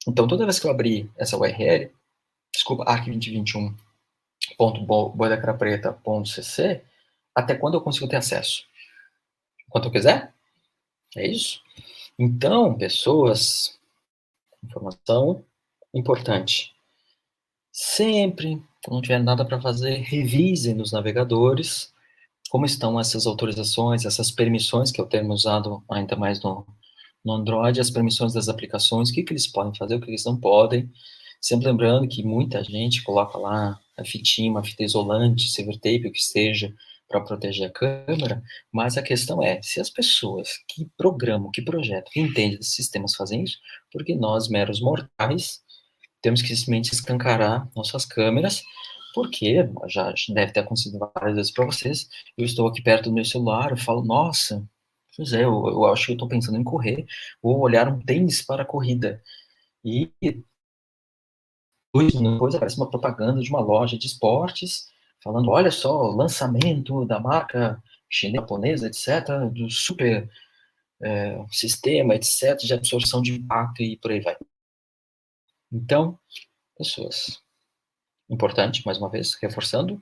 Speaker 1: Então, toda vez que eu abrir essa URL, desculpa, arc2021.boidacrapreta.cc, até quando eu consigo ter acesso? Quanto eu quiser? É isso? Então, pessoas, informação importante. Sempre, quando não tiver nada para fazer, revisem nos navegadores como estão essas autorizações, essas permissões, que é o termo usado ainda mais no Android, as permissões das aplicações, o que eles podem fazer, o que eles não podem. Sempre lembrando que muita gente coloca lá a fitinha, uma fita isolante, silver tape, o que seja, para proteger a câmera, mas a questão é, se as pessoas que programam, que projetam, que entendem desses sistemas fazem isso, porque nós, meros mortais, temos que simplesmente escancarar nossas câmeras, porque já deve ter acontecido várias vezes para vocês, eu estou aqui perto do meu celular, eu falo, nossa, pois é, eu acho que eu estou pensando em correr, vou olhar um tênis para a corrida, e 2 minutos depois aparece uma propaganda de uma loja de esportes, falando, olha só, lançamento da marca chinesa, japonesa, etc., do super sistema, etc., de absorção de impacto e por aí vai. Então, pessoas, importante, mais uma vez, reforçando,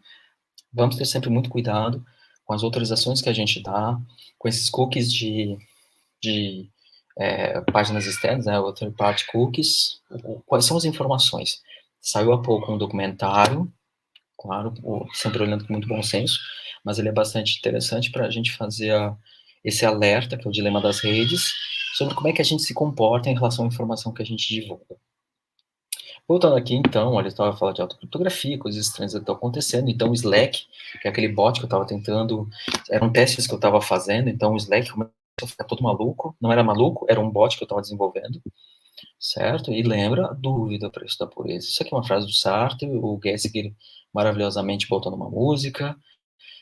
Speaker 1: vamos ter sempre muito cuidado com as autorizações que a gente dá, com esses cookies de páginas externas, né, o third party cookies, quais são as informações. Saiu há pouco um documentário, claro, sempre olhando com muito bom senso, mas ele é bastante interessante para a gente fazer esse alerta, que é o dilema das redes, sobre como é que a gente se comporta em relação à informação que a gente divulga. Voltando aqui, então, olha, eu estava falando de autocriptografia, coisas estranhas que estão acontecendo. Então, o Slack, que é aquele bot que eu estava tentando, eram testes que eu estava fazendo, então o Slack começou a ficar todo maluco. Não era maluco, era um bot que eu estava desenvolvendo, certo? E lembra, dúvida, preço da pureza. Isso aqui é uma frase do Sartre, o Gessinger maravilhosamente botando uma música,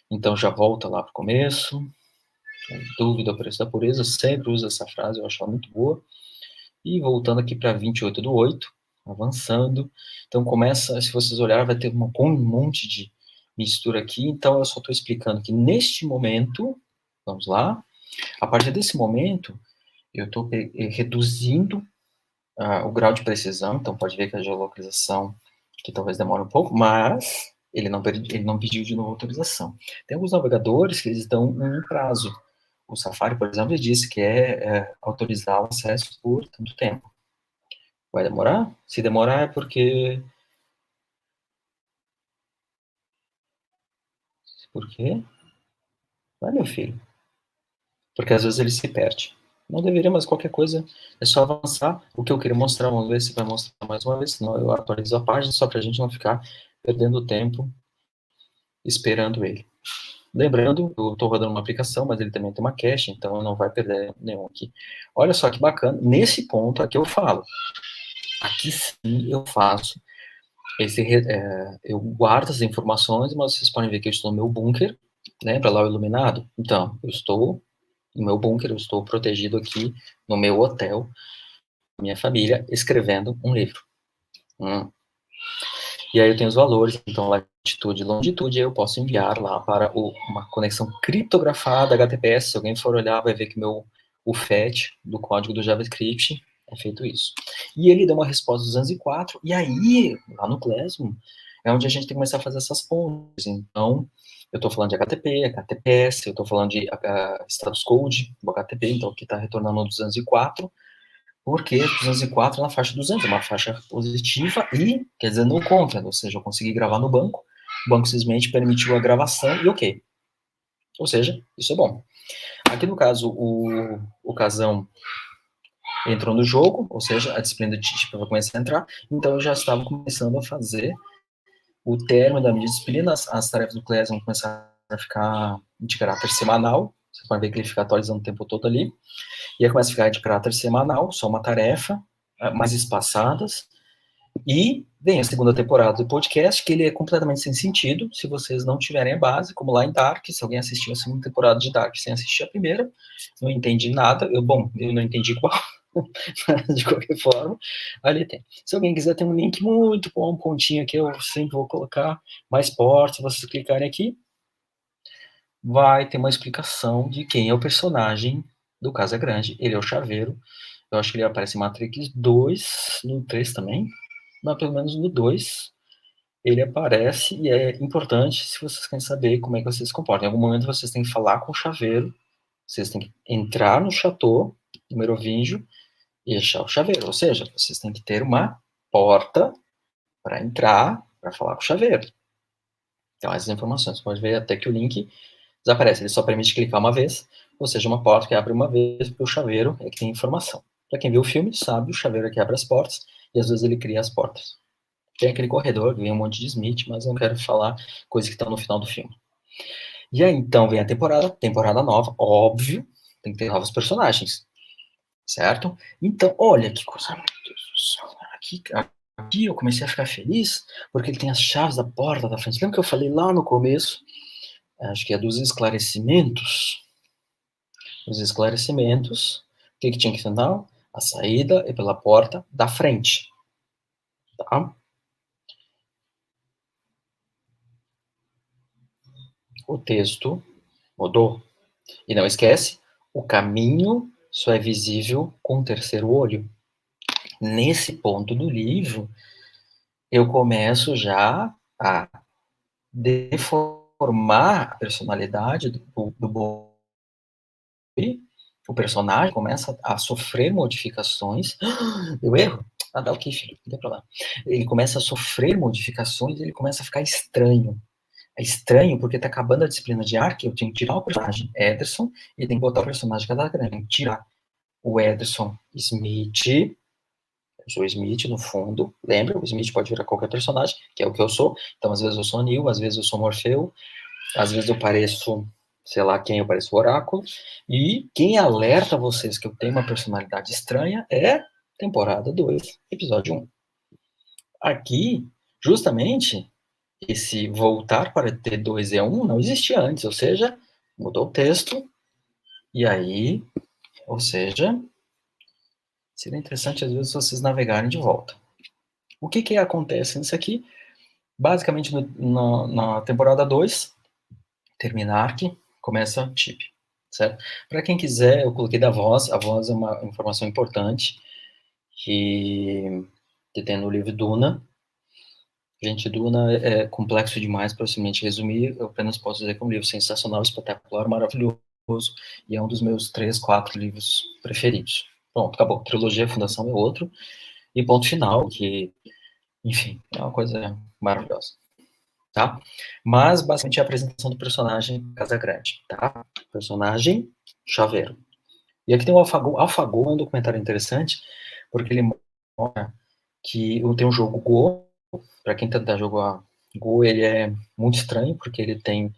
Speaker 1: então já volta lá para o começo. Dúvida, preço da pureza, eu sempre uso essa frase, eu acho ela muito boa. E voltando aqui para 28/8, avançando. Então começa, se vocês olharem, vai ter um monte de mistura aqui. Então eu só estou explicando que neste momento, vamos lá, a partir desse momento, eu estou reduzindo o grau de precisão. Então pode ver que a geolocalização, que talvez demore um pouco, mas ele não pediu de novo autorização. Tem alguns navegadores que eles dão um prazo. O Safari, por exemplo, ele disse que é autorizar o acesso por tanto tempo. Vai demorar? Se demorar é porque... Por quê? Vai, meu filho. Porque às vezes ele se perde. Não deveria, mas qualquer coisa é só avançar. O que eu queria mostrar, vamos ver se vai mostrar mais uma vez, senão eu atualizo a página, só para a gente não ficar perdendo tempo esperando ele. Lembrando, eu estou rodando uma aplicação, mas ele também tem uma cache, então não vai perder nenhum aqui. Olha só que bacana, nesse ponto aqui eu falo. Aqui sim eu faço eu guardo as informações, mas vocês podem ver que eu estou no meu bunker, lembra lá o iluminado? Então, eu estou no meu bunker, eu estou protegido aqui no meu hotel, minha família, escrevendo um livro. E aí eu tenho os valores, então latitude e longitude, aí eu posso enviar lá para uma conexão criptografada HTTPS. Se alguém for olhar, vai ver que o FAT do código do JavaScript é feito isso. E ele deu uma resposta 204, e aí, lá no Classroom, é onde a gente tem que começar a fazer essas pontes. Então, eu estou falando de HTTP, HTTPS, eu estou falando de status code, do HTTP, então aqui está retornando 204, porque 204 é na faixa 200, é uma faixa positiva e, quer dizer, no contra, ou seja, eu consegui gravar no banco, o banco simplesmente permitiu a gravação e ok. Ou seja, isso é bom. Aqui no caso, o Casão entrou no jogo, ou seja, a disciplina de TIP vai começar a entrar, então eu já estava começando a fazer o término da minha disciplina, as tarefas do CLES vão começar a ficar de caráter semanal, você pode ver que ele fica atualizando o tempo todo ali, e aí começa a ficar de caráter semanal, só uma tarefa, mais espaçadas, e vem a segunda temporada do podcast, que ele é completamente sem sentido, se vocês não tiverem a base, como lá em Dark, se alguém assistiu a segunda temporada de Dark sem assistir a primeira, não entendi nada, eu não entendi qual, de qualquer forma, ali tem. Se alguém quiser, tem um link muito bom, um pontinho aqui, eu sempre vou colocar mais portas, se vocês clicarem aqui, vai ter uma explicação de quem é o personagem do Casa Grande, ele é o Chaveiro, eu acho que ele aparece em Matrix 2, no 3 também, mas pelo menos no 2, ele aparece e é importante se vocês querem saber como é que vocês se comportam. Em algum momento vocês têm que falar com o chaveiro, vocês têm que entrar no chateau, no Merovingio, e achar o chaveiro. Ou seja, vocês têm que ter uma porta para entrar, para falar com o chaveiro. Então, essas informações. Você pode ver até que o link desaparece. Ele só permite clicar uma vez, ou seja, uma porta que abre uma vez, porque o chaveiro é que tem informação. Para quem viu o filme, sabe, o chaveiro é que abre as portas, e às vezes ele cria as portas. Tem aquele corredor, vem um monte de Smith, mas eu não quero falar coisas que estão no final do filme. E aí, então, vem a temporada nova, óbvio, tem que ter novos personagens, certo? Então, olha que coisa, meu Deus do céu, aqui eu comecei a ficar feliz, porque ele tem as chaves da porta da frente. Lembra que eu falei lá no começo, acho que é dos esclarecimentos? Os esclarecimentos, o que tinha que final? A saída é pela porta da frente, tá? O texto mudou. E não esquece, o caminho só é visível com o terceiro olho. Nesse ponto do livro, eu começo já a deformar a personalidade do Boi. O personagem começa a sofrer modificações. Deu erro? Ah, dá ok, filho, não tem problema. Ele começa a sofrer modificações e ele começa a ficar estranho. É estranho porque tá acabando a disciplina de arte, eu tenho que tirar o personagem Ederson e tem que botar o personagem Casagrande. Tirar o Ederson Smith, Eu sou o Smith, no fundo. Lembra? O Smith pode virar qualquer personagem, que é o que eu sou. Então, às vezes eu sou Neo, às vezes eu sou Morfeu, às vezes eu pareço, sei lá quem, eu pareço o Oráculo. E quem alerta vocês que eu tenho uma personalidade estranha é temporada 2, episódio 1. Aqui, justamente, esse voltar para T2E1 não existia antes, ou seja, mudou o texto, e aí, ou seja, seria interessante às vezes vocês navegarem de volta. O que acontece nisso aqui? Basicamente, na temporada 2, termina Ark, começa Chip, certo? Para quem quiser, eu coloquei da voz, a voz é uma informação importante que tem no livro Duna. Gente, Duna é complexo demais para eu simplesmente resumir, eu apenas posso dizer que é um livro sensacional, espetacular, maravilhoso, e é um dos meus 3, 4 livros preferidos. Pronto, acabou. Trilogia Fundação é outro, e ponto final, que, enfim, é uma coisa maravilhosa. Tá? Mas, basicamente, é a apresentação do personagem Casagrande, tá? Personagem chaveiro. E aqui tem o AlphaGo. AlphaGo é um documentário interessante, porque ele mostra que tem um jogo Go, para quem tentar jogar Go, ele é muito estranho, porque ele tem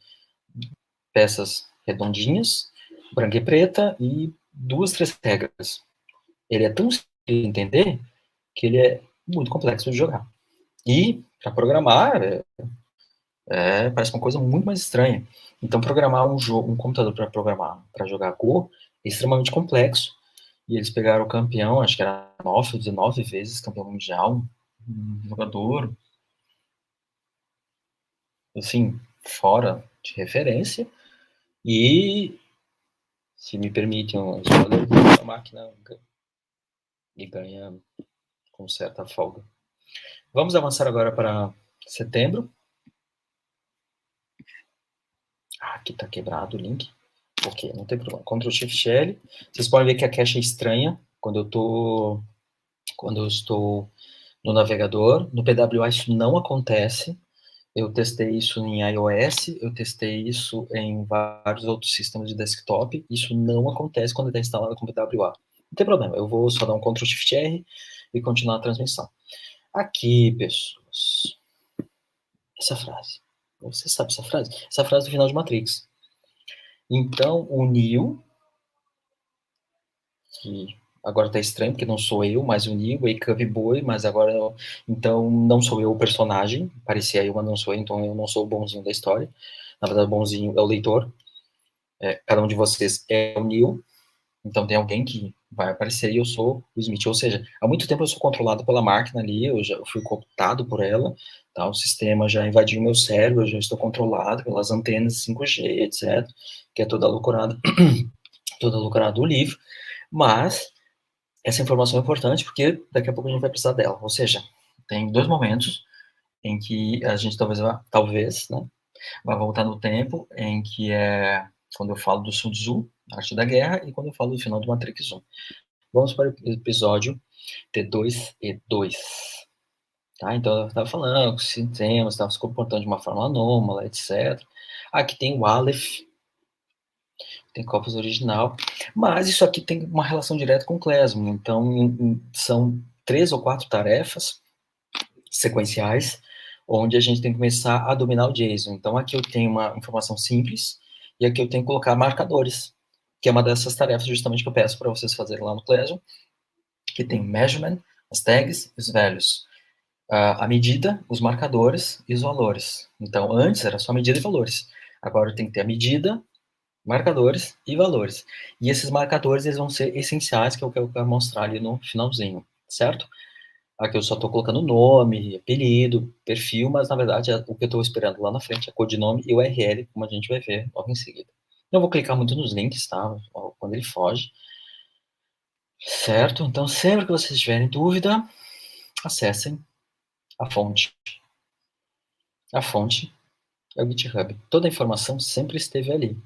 Speaker 1: peças redondinhas, branca e preta, e 2, 3 regras. Ele é tão simples de entender, que ele é muito complexo de jogar. E, para programar, parece uma coisa muito mais estranha. Então, programar um computador para programar, para jogar Go, é extremamente complexo. E eles pegaram o campeão, acho que era 9 ou 19 vezes campeão mundial, um jogador, assim, fora de referência. E, se me permitem um spoiler, a máquina e ganha com certa folga. Vamos avançar agora para setembro. Aqui está quebrado o link. Ok, não tem problema. Ctrl Shift L. Vocês podem ver que a cache é estranha quando eu estou no navegador. No PWA isso não acontece. Eu testei isso em iOS, eu testei isso em vários outros sistemas de desktop. Isso não acontece quando está instalado com PWA. Não tem problema, eu vou só dar um Ctrl Shift R e continuar a transmissão. Aqui, pessoas, essa frase. Você sabe essa frase? Essa frase do final de Matrix. Então, o Neo, que agora está estranho, porque não sou eu, mas o Neo, Wake Up Boy, mas agora, então, não sou eu o personagem, parecia eu, mas não sou eu, então eu não sou o bonzinho da história. Na verdade, o bonzinho é o leitor. Cada um de vocês é o Neo, então tem alguém que vai aparecer e eu sou o Smith. Ou seja, há muito tempo eu sou controlado pela máquina ali, eu já fui cooptado por ela, tá? O sistema já invadiu meu cérebro, eu já estou controlado pelas antenas 5G, etc., que é toda loucurada do livro, mas essa informação é importante porque daqui a pouco a gente vai precisar dela. Ou seja, tem 2 momentos em que a gente talvez, né, vai voltar no tempo, em que é quando eu falo do Sun Tzu, Arte da Guerra, e quando eu falo do final do Matrix 1. Vamos para o episódio T2E2. Tá? Então, eu estava falando que os sistemas estavam se comportando de uma forma anômala, etc. Aqui tem o Aleph, tem Corpus original, mas isso aqui tem uma relação direta com o Klezmer. Então, são 3 ou 4 tarefas sequenciais, onde a gente tem que começar a dominar o JSON. Então, aqui eu tenho uma informação simples, e aqui eu tenho que colocar marcadores, que é uma dessas tarefas justamente que eu peço para vocês fazerem lá no Classroom, que tem measurement, as tags e os values. A medida, os marcadores e os valores. Então, antes era só medida e valores. Agora eu tenho que ter a medida, marcadores e valores. E esses marcadores eles vão ser essenciais, que é o que eu quero mostrar ali no finalzinho, certo? Aqui eu só estou colocando nome, apelido, perfil, mas na verdade o que eu estou esperando lá na frente é codinome e URL, como a gente vai ver logo em seguida. Não vou clicar muito nos links, tá? Quando ele foge. Certo? Então, sempre que vocês tiverem dúvida, acessem a fonte. A fonte é o GitHub. Toda a informação sempre esteve ali.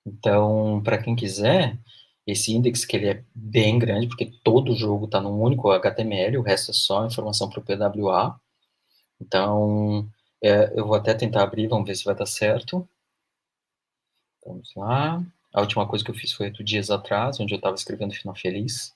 Speaker 1: Então, para quem quiser, esse index que ele é bem grande, porque todo o jogo está num único HTML, o resto é só informação para o PWA. Então, eu vou até tentar abrir, vamos ver se vai dar certo. Vamos lá. A última coisa que eu fiz foi 8 dias atrás, onde eu estava escrevendo Final Feliz.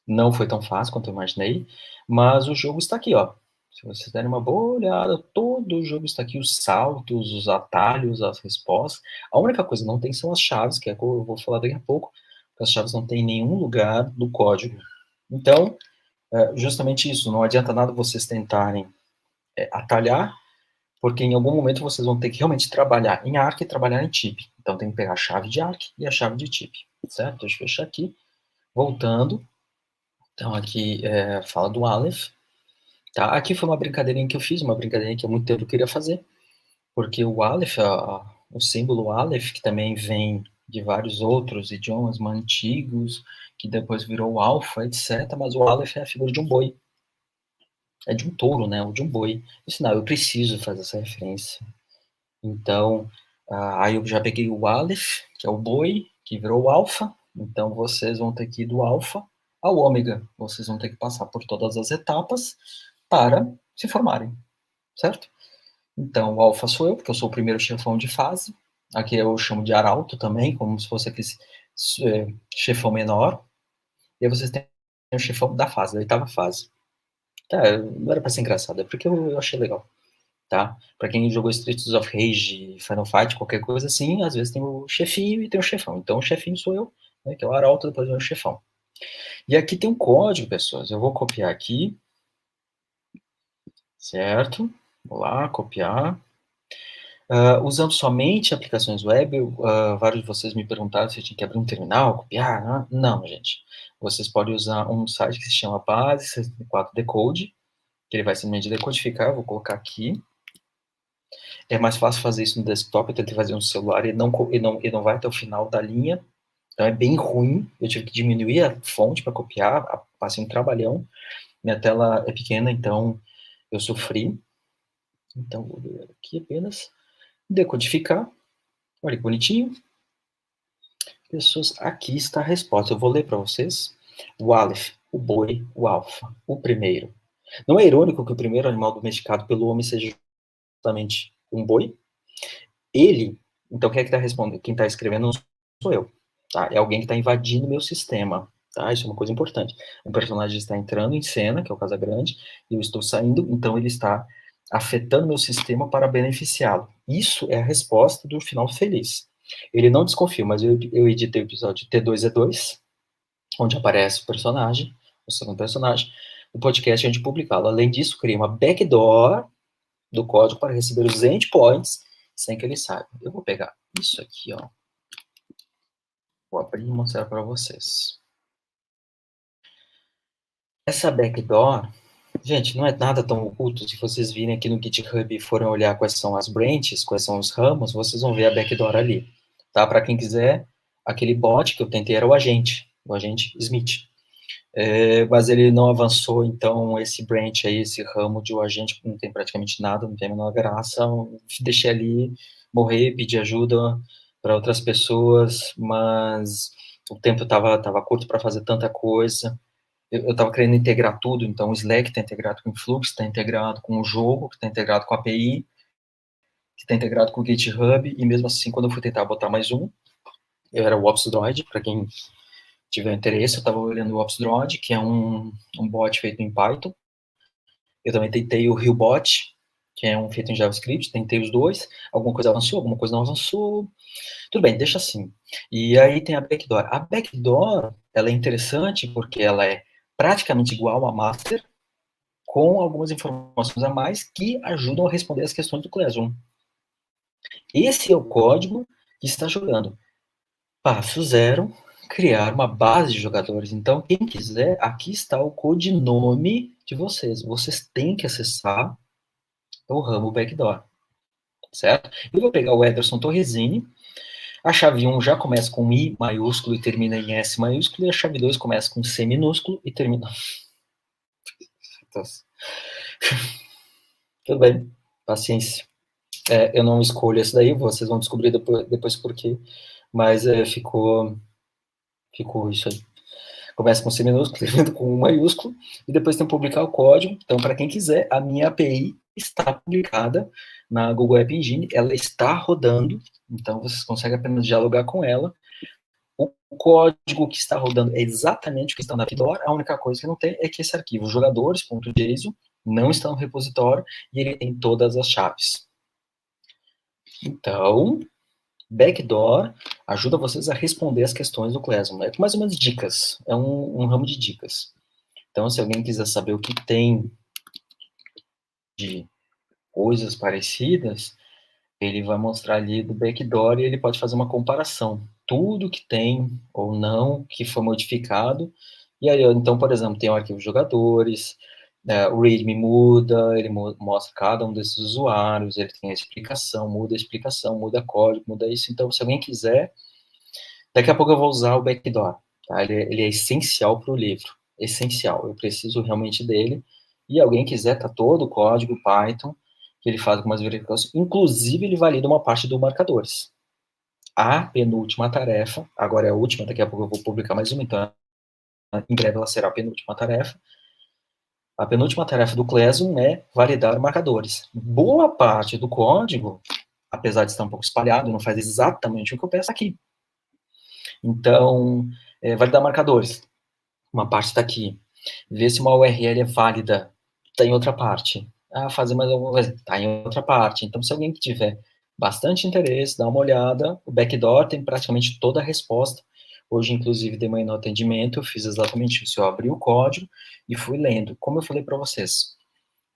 Speaker 1: Não foi tão fácil quanto eu imaginei, mas o jogo está aqui, ó. Se vocês derem uma boa olhada, todo o jogo está aqui, os saltos, os atalhos, as respostas. A única coisa que não tem são as chaves, que é que eu vou falar daqui a pouco, porque as chaves não tem em nenhum lugar do código. Então, justamente isso, não adianta nada vocês tentarem atalhar, porque em algum momento vocês vão ter que realmente trabalhar em ARC e trabalhar em TIP. Então tem que pegar a chave de ARC e a chave de TIP, certo? Deixa eu fechar aqui. Voltando, então aqui fala do Aleph, tá? Aqui foi uma brincadeirinha que eu fiz, uma brincadeirinha que há muito tempo eu queria fazer, porque o Aleph, o símbolo Aleph, que também vem de vários outros idiomas mais antigos, que depois virou Alpha, etc., mas o Aleph é a figura de um boi. É de um touro, né? Ou de um boi. Isso não, eu preciso fazer essa referência. Então, aí eu já peguei o Aleph, que é o boi, que virou o Alpha. Então, vocês vão ter que ir do Alpha ao Ômega. Vocês vão ter que passar por todas as etapas para se formarem, certo? Então, o Alpha sou eu, porque eu sou o primeiro chefão de fase. Aqui eu chamo de Arauto também, como se fosse aquele chefão menor. E aí vocês têm o chefão da fase, da oitava fase. Tá, não era pra ser engraçado, é porque eu achei legal. Tá? Para quem jogou Streets of Rage, Final Fight, qualquer coisa assim, às vezes tem o chefinho e tem o chefão. Então o chefinho sou eu, né, que é o Arauto, depois vem o chefão. E aqui tem um código, pessoas. Eu vou copiar aqui, certo? Vou lá, copiar. Usando somente aplicações web, vários de vocês me perguntaram se eu tinha que abrir um terminal, copiar. Não, gente. Vocês podem usar um site que se chama Base 64 Decode, que ele vai simplesmente decodificar. Eu vou colocar aqui. É mais fácil fazer isso no desktop, eu tentei fazer no celular e não vai até o final da linha, então é bem ruim, eu tive que diminuir a fonte para copiar, passei um trabalhão, minha tela é pequena, então eu sofri, então vou ver aqui apenas, decodificar, olha que bonitinho, pessoas, aqui está a resposta, eu vou ler para vocês, o Aleph, o boi, o alfa, o primeiro. Não é irônico que o primeiro animal domesticado pelo homem seja justamente um boi? Ele, então quem é que está respondendo? Quem está escrevendo não sou eu, tá? É alguém que está invadindo meu sistema, tá? Isso é uma coisa importante. Um personagem está entrando em cena, que é o Casagrande, e eu estou saindo, então ele está afetando meu sistema para beneficiá-lo. Isso é a resposta do final feliz. Ele não desconfia, mas eu editei o episódio T2E2, onde aparece o personagem, o segundo personagem, o podcast onde publicá-lo. Além disso, criei uma backdoor do código para receber os endpoints sem que ele saiba. Eu vou pegar isso aqui, ó. Vou abrir e mostrar para vocês. Essa backdoor, gente, não é nada tão oculto. Se vocês virem aqui no GitHub e forem olhar quais são as branches, quais são os ramos, vocês vão ver a backdoor ali. Tá? Para quem quiser, aquele bot que eu tentei era o agente Smith. Mas ele não avançou, então esse branch aí, esse ramo de o agente não tem praticamente nada, não tem a menor graça, deixei ali morrer, pedir ajuda para outras pessoas, mas o tempo estava curto para fazer tanta coisa, eu estava querendo integrar tudo, então o Slack está integrado com o Influx, está integrado com o jogo, está integrado com a API, que está integrado com o GitHub, e mesmo assim, quando eu fui tentar botar mais um, eu era o OpsDroid, para quem tiver interesse, eu estava olhando o OpsDroid, que é um bot feito em Python. Eu também tentei o RealBot, que é um feito em JavaScript, tentei os dois. Alguma coisa avançou, alguma coisa não avançou. Tudo bem, deixa assim. E aí tem a backdoor. A backdoor, ela é interessante porque ela é praticamente igual a master, com algumas informações a mais que ajudam a responder as questões do Classroom. Esse é o código que está jogando. Passo zero, criar uma base de jogadores. Então, quem quiser, aqui está o codinome de vocês. Vocês têm que acessar o ramo backdoor, certo? Eu vou pegar o Ederson Torresini. A chave 1 já começa com I maiúsculo e termina em S maiúsculo, e a chave 2 começa com C minúsculo e termina... Tudo bem, paciência. Eu não escolho esse daí, vocês vão descobrir depois por quê, mas ficou isso aí. Começa com C minúsculo, termina com U maiúsculo, e depois tem que publicar o código. Então, para quem quiser, a minha API está publicada na Google App Engine, ela está rodando, então vocês conseguem apenas dialogar com ela. O código que está rodando é exatamente o que está na backdoor, a única coisa que não tem é que esse arquivo jogadores.json não está no repositório e ele tem todas as chaves. Então, backdoor ajuda vocês a responder as questões do Classroom. É mais ou menos dicas, é um ramo de dicas. Então, se alguém quiser saber o que tem de coisas parecidas, ele vai mostrar ali do backdoor e ele pode fazer uma comparação. Tudo que tem ou não, que foi modificado. E aí, então, por exemplo, tem o arquivo jogadores, o README muda, ele mostra cada um desses usuários, ele tem a explicação, muda código, muda isso. Então, se alguém quiser, daqui a pouco eu vou usar o backdoor. Tá? Ele é essencial para o livro, essencial. Eu preciso realmente dele. E alguém quiser, tá todo o código Python, que ele faz algumas verificações. Inclusive, ele valida uma parte do marcadores. A penúltima tarefa, agora é a última, daqui a pouco eu vou publicar mais uma, então em breve ela será a penúltima tarefa. A penúltima tarefa do Classroom é validar marcadores. Boa parte do código, apesar de estar um pouco espalhado, não faz exatamente o que eu peço aqui. Então, validar marcadores. Uma parte está aqui. Ver se uma URL é válida. Está em outra parte. Fazer mais alguma coisa. Está em outra parte. Então, se alguém que tiver bastante interesse, dá uma olhada. O backdoor tem praticamente toda a resposta. Hoje, inclusive, de manhã no atendimento, eu fiz exatamente isso. Eu abri o código e fui lendo. Como eu falei para vocês,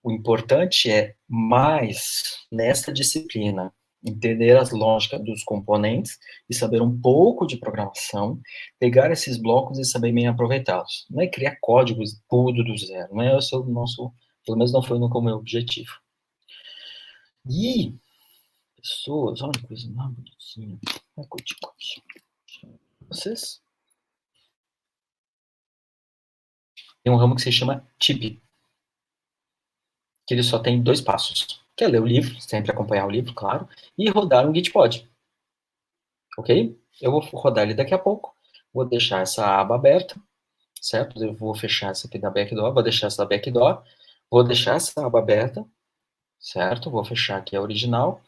Speaker 1: o importante é, mais nessa disciplina, entender as lógicas dos componentes e saber um pouco de programação, pegar esses blocos e saber bem aproveitá-los. Não é criar códigos tudo do zero, não é esse o nosso, pelo menos não foi nunca o meu objetivo. E, pessoas, olha que coisa mais bonitinha. Vocês? Tem um ramo que se chama TIP, que ele só tem 2 passos. Que é ler o livro, sempre acompanhar o livro, claro, e rodar um Gitpod. Ok? Eu vou rodar ele daqui a pouco, vou deixar essa aba aberta, certo? Eu vou fechar essa aqui da backdoor, vou deixar essa da backdoor, vou deixar essa aba aberta, certo? Vou fechar aqui a original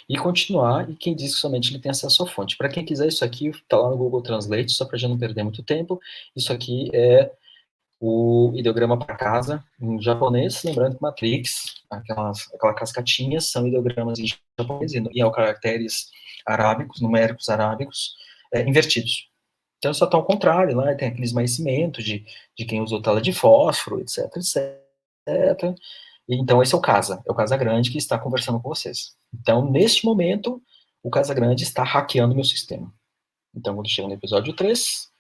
Speaker 1: e continuar, e quem diz que somente ele tem acesso à fonte. Para quem quiser, isso aqui está lá no Google Translate, só para já não perder muito tempo. Isso aqui é o ideograma para casa em japonês, lembrando que Matrix, aquelas cascatinhas, são ideogramas em japonês e ao caracteres arábicos, numéricos arábicos, invertidos. Então, só está ao contrário, lá tem aquele esmaecimento de quem usou tela de fósforo, etc, etc. Então, esse é o Casa Grande que está conversando com vocês. Então, neste momento, o Casa Grande está hackeando meu sistema. Então, quando chega no episódio 3,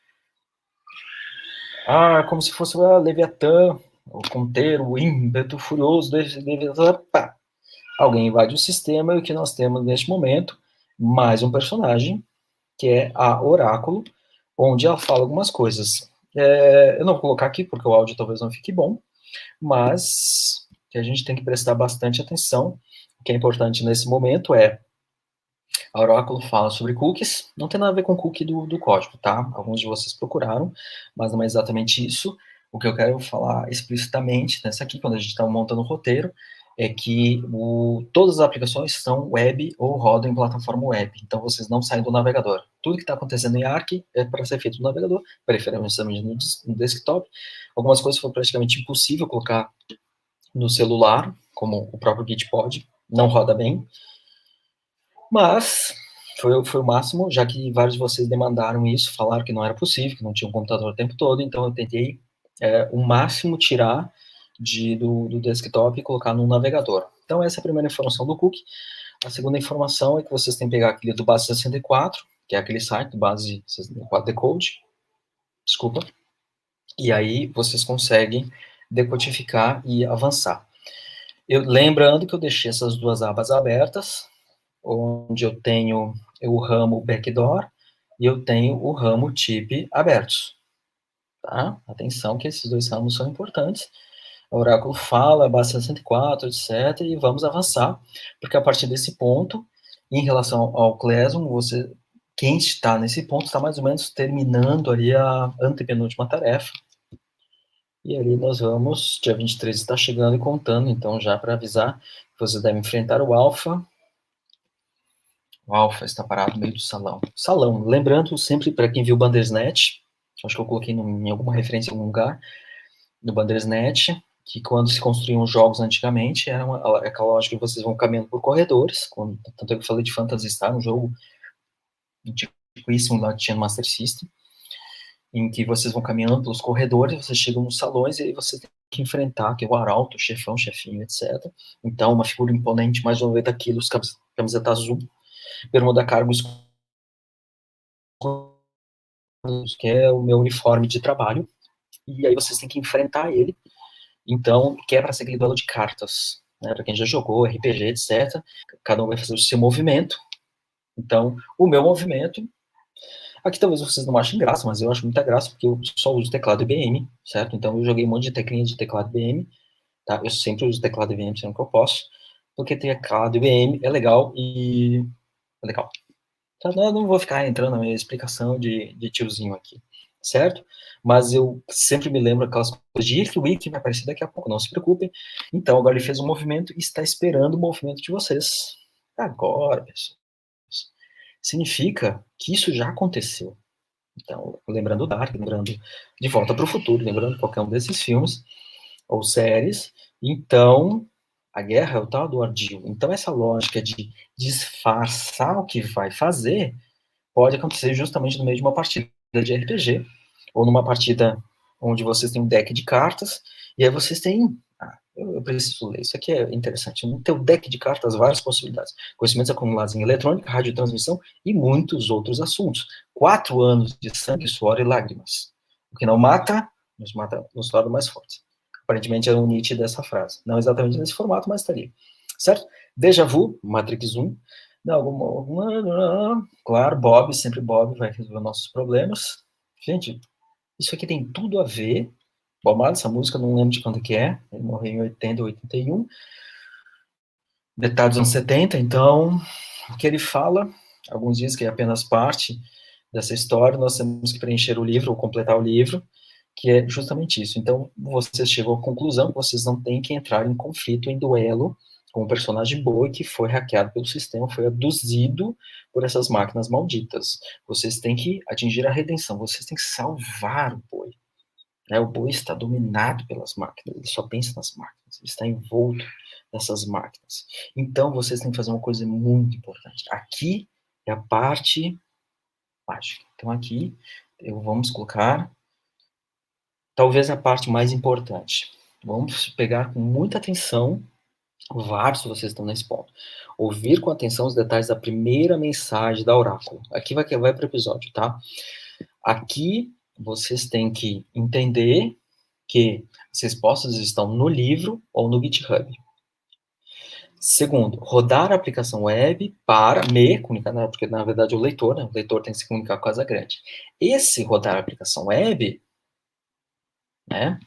Speaker 1: como se fosse o Leviatã, o conter, o ímpeto furioso, pá. Alguém invade o sistema e o que nós temos neste momento, mais um personagem, que é a Oráculo, onde ela fala algumas coisas. Eu não vou colocar aqui, porque o áudio talvez não fique bom, mas que a gente tem que prestar bastante atenção. O que é importante nesse momento é a Oráculo fala sobre cookies, não tem nada a ver com cookie do código, tá? Alguns de vocês procuraram, mas não é exatamente isso. O que eu quero falar explicitamente nessa aqui, quando a gente está montando o roteiro, é que todas as aplicações são web ou rodam em plataforma web, então vocês não saem do navegador. Tudo que está acontecendo em Arc é para ser feito no navegador, preferencialmente no desktop. Algumas coisas foi praticamente impossível colocar no celular, como o próprio Gitpod, não roda bem, mas foi o máximo, já que vários de vocês demandaram isso, falaram que não era possível, que não tinha um computador o tempo todo, então eu tentei o máximo tirar do desktop e colocar no navegador. Então essa é a primeira informação do cookie. A segunda informação é que vocês têm que pegar aquele do Base 64, que é aquele site do Base 64 Decode, desculpa, e aí vocês conseguem decodificar e avançar. Lembrando que eu deixei essas duas abas abertas, onde eu tenho o ramo backdoor e eu tenho o ramo tip abertos. Tá? Atenção que esses dois ramos são importantes. O Oráculo fala, base 64, etc. E vamos avançar, porque a partir desse ponto, em relação ao Classroom, quem está nesse ponto está mais ou menos terminando ali a antepenúltima tarefa. E ali nós vamos, dia 23 está chegando e contando, então já para avisar que vocês devem enfrentar o alfa. O Alpha está parado no meio do salão. Salão, lembrando sempre, para quem viu Bandersnatch, acho que eu coloquei em alguma referência em algum lugar, no Bandersnatch, que quando se construíam jogos antigamente, era aquela lógica que vocês vão caminhando por corredores, tanto é que eu falei de Phantasy Star, um jogo antiquíssimo lá que tinha no Master System, em que vocês vão caminhando pelos corredores, vocês chegam nos salões e aí você tem que enfrentar, que é o arauto, o chefão, chefinho, etc. Então, uma figura imponente, mais de 90 quilos, camiseta azul, bermuda cargo escuro, que é o meu uniforme de trabalho, e aí vocês têm que enfrentar ele. Então, que é para ser aquele duelo de cartas, né? Para quem já jogou RPG, etc. Cada um vai fazer o seu movimento. Então, o meu movimento, aqui talvez vocês não achem graça, mas eu acho muita graça, porque eu só uso teclado IBM, certo? Então, eu joguei um monte de teclinhas de teclado IBM, tá? Eu sempre uso teclado IBM sempre que eu posso, porque teclado IBM é legal e... é legal. Tá? Eu não vou ficar entrando na minha explicação de tiozinho aqui, certo? Mas eu sempre me lembro aquelas coisas de wiki vai aparecer daqui a pouco, não se preocupem. Então, agora ele fez um movimento e está esperando o movimento de vocês. Agora, pessoal. Significa que isso já aconteceu. Então, lembrando Dark, lembrando De Volta para o Futuro, lembrando qualquer um desses filmes ou séries. Então, a guerra é o tal do ardil. Então, essa lógica de disfarçar o que vai fazer pode acontecer justamente no meio de uma partida de RPG, ou numa partida onde vocês têm um deck de cartas, e aí vocês têm... eu preciso ler, isso aqui é interessante. No teu deck de cartas, várias possibilidades. Conhecimentos acumulados em eletrônica, radiotransmissão e muitos outros assuntos. 4 anos de sangue, suor e lágrimas. O que não mata, nos torna mais fortes. Aparentemente é um Nietzsche dessa frase. Não exatamente nesse formato, mas está ali. Certo? Déjà vu, Matrix 1, claro, Bob, sempre Bob vai resolver nossos problemas. Gente, isso aqui tem tudo a ver. Bob Marley, essa música, não lembro de quando que é. Ele morreu em 80, 81. Metade dos anos 70, então, o que ele fala, alguns dizem que é apenas parte dessa história, nós temos que preencher o livro, ou completar o livro, que é justamente isso. Então, vocês chegam à conclusão que vocês não têm que entrar em conflito, em duelo, com o personagem Boi que foi hackeado pelo sistema, foi abduzido por essas máquinas malditas. Vocês têm que atingir a redenção, vocês têm que salvar o Boi. Né? O Boi está dominado pelas máquinas, ele só pensa nas máquinas, ele está envolto nessas máquinas. Então, vocês têm que fazer uma coisa muito importante. Aqui é a parte mágica. Então, aqui, vamos colocar, talvez a parte mais importante. Vamos pegar com muita atenção, vários de vocês estão nesse ponto. Ouvir com atenção os detalhes da primeira mensagem da oráculo. Aqui vai para o episódio, tá? Aqui vocês têm que entender que as respostas estão no livro ou no GitHub. Segundo, rodar a aplicação web para me comunicar, porque na verdade o leitor, né? O leitor tem que se comunicar com a Casa Grande. Esse rodar a aplicação web, né?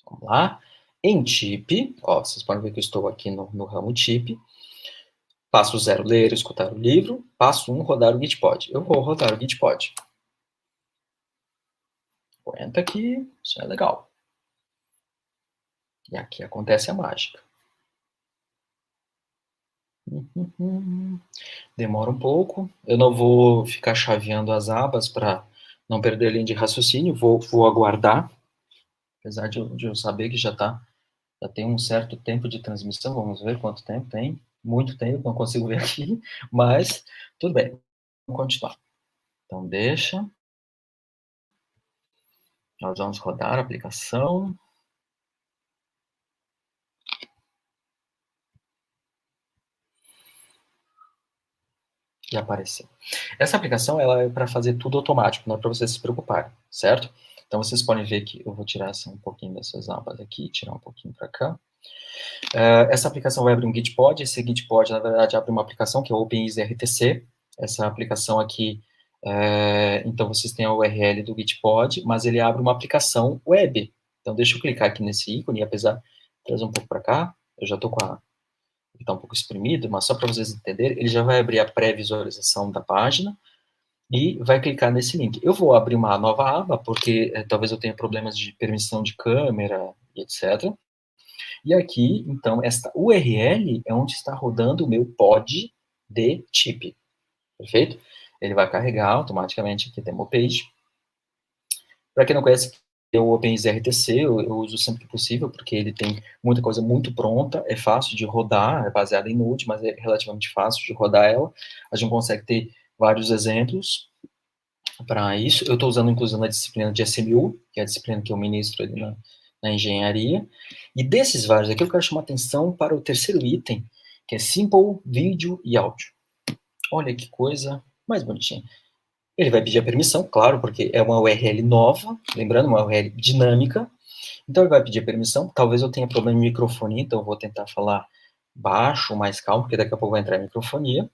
Speaker 1: Vamos lá. Em TIP, ó, vocês podem ver que eu estou aqui no ramo TIP. Passo 0, ler, escutar o livro. Passo 1, rodar o Gitpod. Eu vou rodar o Gitpod. Aguenta aqui, isso é legal. E aqui acontece a mágica. Demora um pouco. Eu não vou ficar chaveando as abas para não perder a linha de raciocínio. Vou aguardar. Apesar de eu saber que já tem um certo tempo de transmissão. Vamos ver quanto tempo tem. Muito tempo, não consigo ver aqui. Mas tudo bem. Vamos continuar. Então, deixa. Nós vamos rodar a aplicação. E apareceu. Essa aplicação ela é para fazer tudo automático, não é para vocês se preocuparem, certo? Então, vocês podem ver que eu vou tirar um pouquinho dessas abas aqui, tirar um pouquinho para cá. Essa aplicação vai abrir um Gitpod. Esse Gitpod, na verdade, abre uma aplicação que é o OpenEasy RTC. Essa aplicação aqui, então, vocês têm a URL do Gitpod, mas ele abre uma aplicação web. Então, deixa eu clicar aqui nesse ícone, apesar de trazer um pouco para cá, eu já estou com a... está um pouco exprimido, mas só para vocês entenderem, ele já vai abrir a pré-visualização da página e vai clicar nesse link. Eu vou abrir uma nova aba, porque talvez eu tenha problemas de permissão de câmera e etc. E aqui, então, esta URL é onde está rodando o meu pod de chip. Perfeito? Ele vai carregar automaticamente aqui demo page. Para quem não conhece o OpenEasyRTC, eu uso sempre que possível, porque ele tem muita coisa muito pronta, é fácil de rodar, é baseado em Node, mas é relativamente fácil de rodar ela. A gente consegue ter vários exemplos para isso. Eu estou usando, inclusive, a disciplina de SMU, que é a disciplina que eu ministro ali na engenharia. E desses vários aqui, eu quero chamar atenção para o terceiro item, que é Simple, Vídeo e Áudio. Olha que coisa mais bonitinha. Ele vai pedir a permissão, claro, porque é uma URL nova, lembrando, uma URL dinâmica. Então, ele vai pedir a permissão. Talvez eu tenha problema de microfonia, então eu vou tentar falar baixo, mais calmo, porque daqui a pouco vai entrar a microfonia.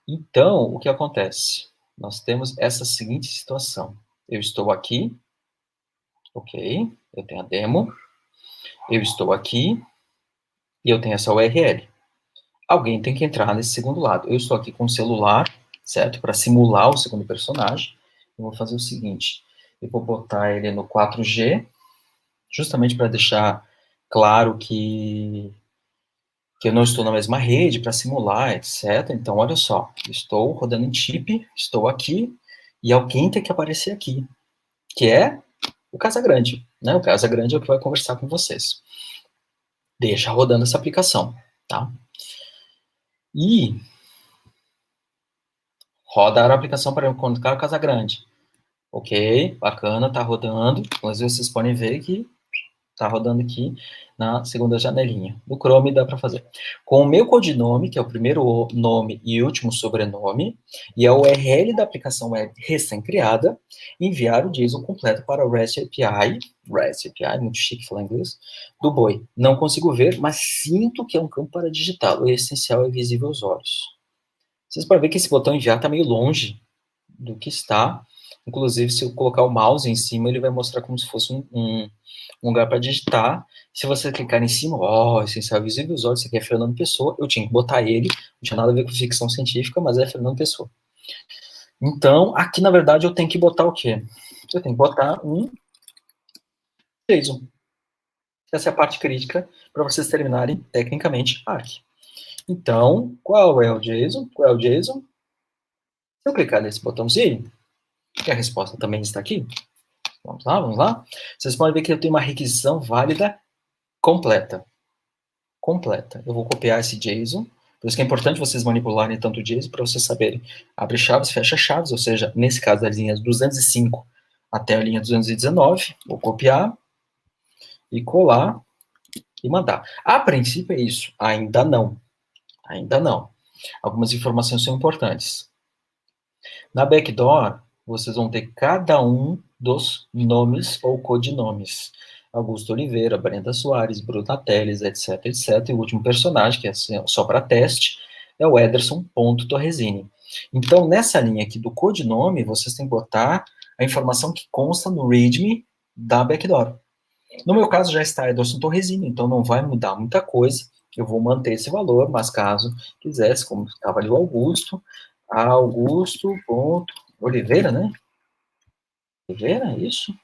Speaker 1: Então, o que acontece? Nós temos essa seguinte situação. Eu estou aqui, ok, eu tenho a demo, eu estou aqui, e eu tenho essa URL. Alguém tem que entrar nesse segundo lado. Eu estou aqui com o celular, certo? Para simular o segundo personagem. Eu vou fazer o seguinte, eu vou botar ele no 4G, justamente para deixar claro que eu não estou na mesma rede, para simular, etc. Então, olha só, estou rodando em chip, estou aqui, e alguém tem que aparecer aqui, que é o Casagrande, né? O Casagrande é o que vai conversar com vocês. Deixa rodando essa aplicação, tá? E roda a aplicação para encontrar o Casagrande. Ok, bacana, tá rodando. Mas vocês podem ver que tá rodando aqui na segunda janelinha. No Chrome dá para fazer. Com o meu codinome, que é o primeiro nome e último sobrenome, e a URL da aplicação web recém-criada, enviar o JSON completo para o REST API, muito chique falar inglês, do Boi. Não consigo ver, mas sinto que é um campo para digitar. O essencial é visível aos olhos. Vocês podem ver que esse botão enviar está meio longe do que está. Inclusive, se eu colocar o mouse em cima, ele vai mostrar como se fosse um lugar para digitar. Se você clicar em cima, essencial visível aos olhos, isso aqui é Fernando Pessoa. Eu tinha que botar ele, não tinha nada a ver com ficção científica, mas é Fernando Pessoa. Então, aqui, na verdade, eu tenho que botar o quê? Eu tenho que botar um JSON. Essa é a parte crítica para vocês terminarem, tecnicamente, Arc. Então, qual é o JSON? Qual é o JSON? Se eu clicar nesse botãozinho, que a resposta também está aqui, vamos lá. Vocês podem ver que eu tenho uma requisição válida completa. Eu vou copiar esse JSON. Por isso que é importante vocês manipularem tanto o JSON para vocês saberem. Abre chaves, fecha chaves, ou seja, nesse caso, das linhas 205 até a linha 219. Vou copiar e colar e mandar. A princípio é isso. Ainda não. Algumas informações são importantes. Na backdoor, vocês vão ter cada um dos nomes ou codinomes. Augusto Oliveira, Brenda Soares, Bruna Teles, etc, etc. E o último personagem, que é só para teste, é o Ederson.Torresini. Então, nessa linha aqui do codinome, vocês têm que botar a informação que consta no README da backdoor. No meu caso, já está Ederson Torresini, então não vai mudar muita coisa. Eu vou manter esse valor, mas caso quisesse, como estava ali o Augusto.Oliveira, né? Oliveira, é isso?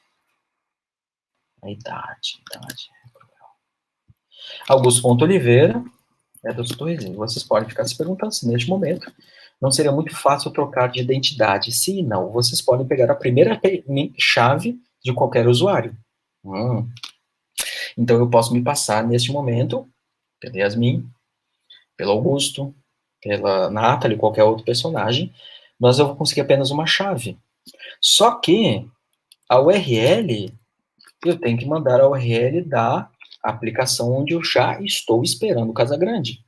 Speaker 1: A idade. Augusto.Oliveira é dos Torresini. Vocês podem ficar se perguntando se neste momento não seria muito fácil trocar de identidade. Se não, vocês podem pegar a primeira chave de qualquer usuário. Então eu posso me passar neste momento pela Yasmin, pelo Augusto, pela Nathalie, qualquer outro personagem, mas eu vou conseguir apenas uma chave. Só que a URL, eu tenho que mandar a URL da aplicação onde eu já estou esperando o Casagrande.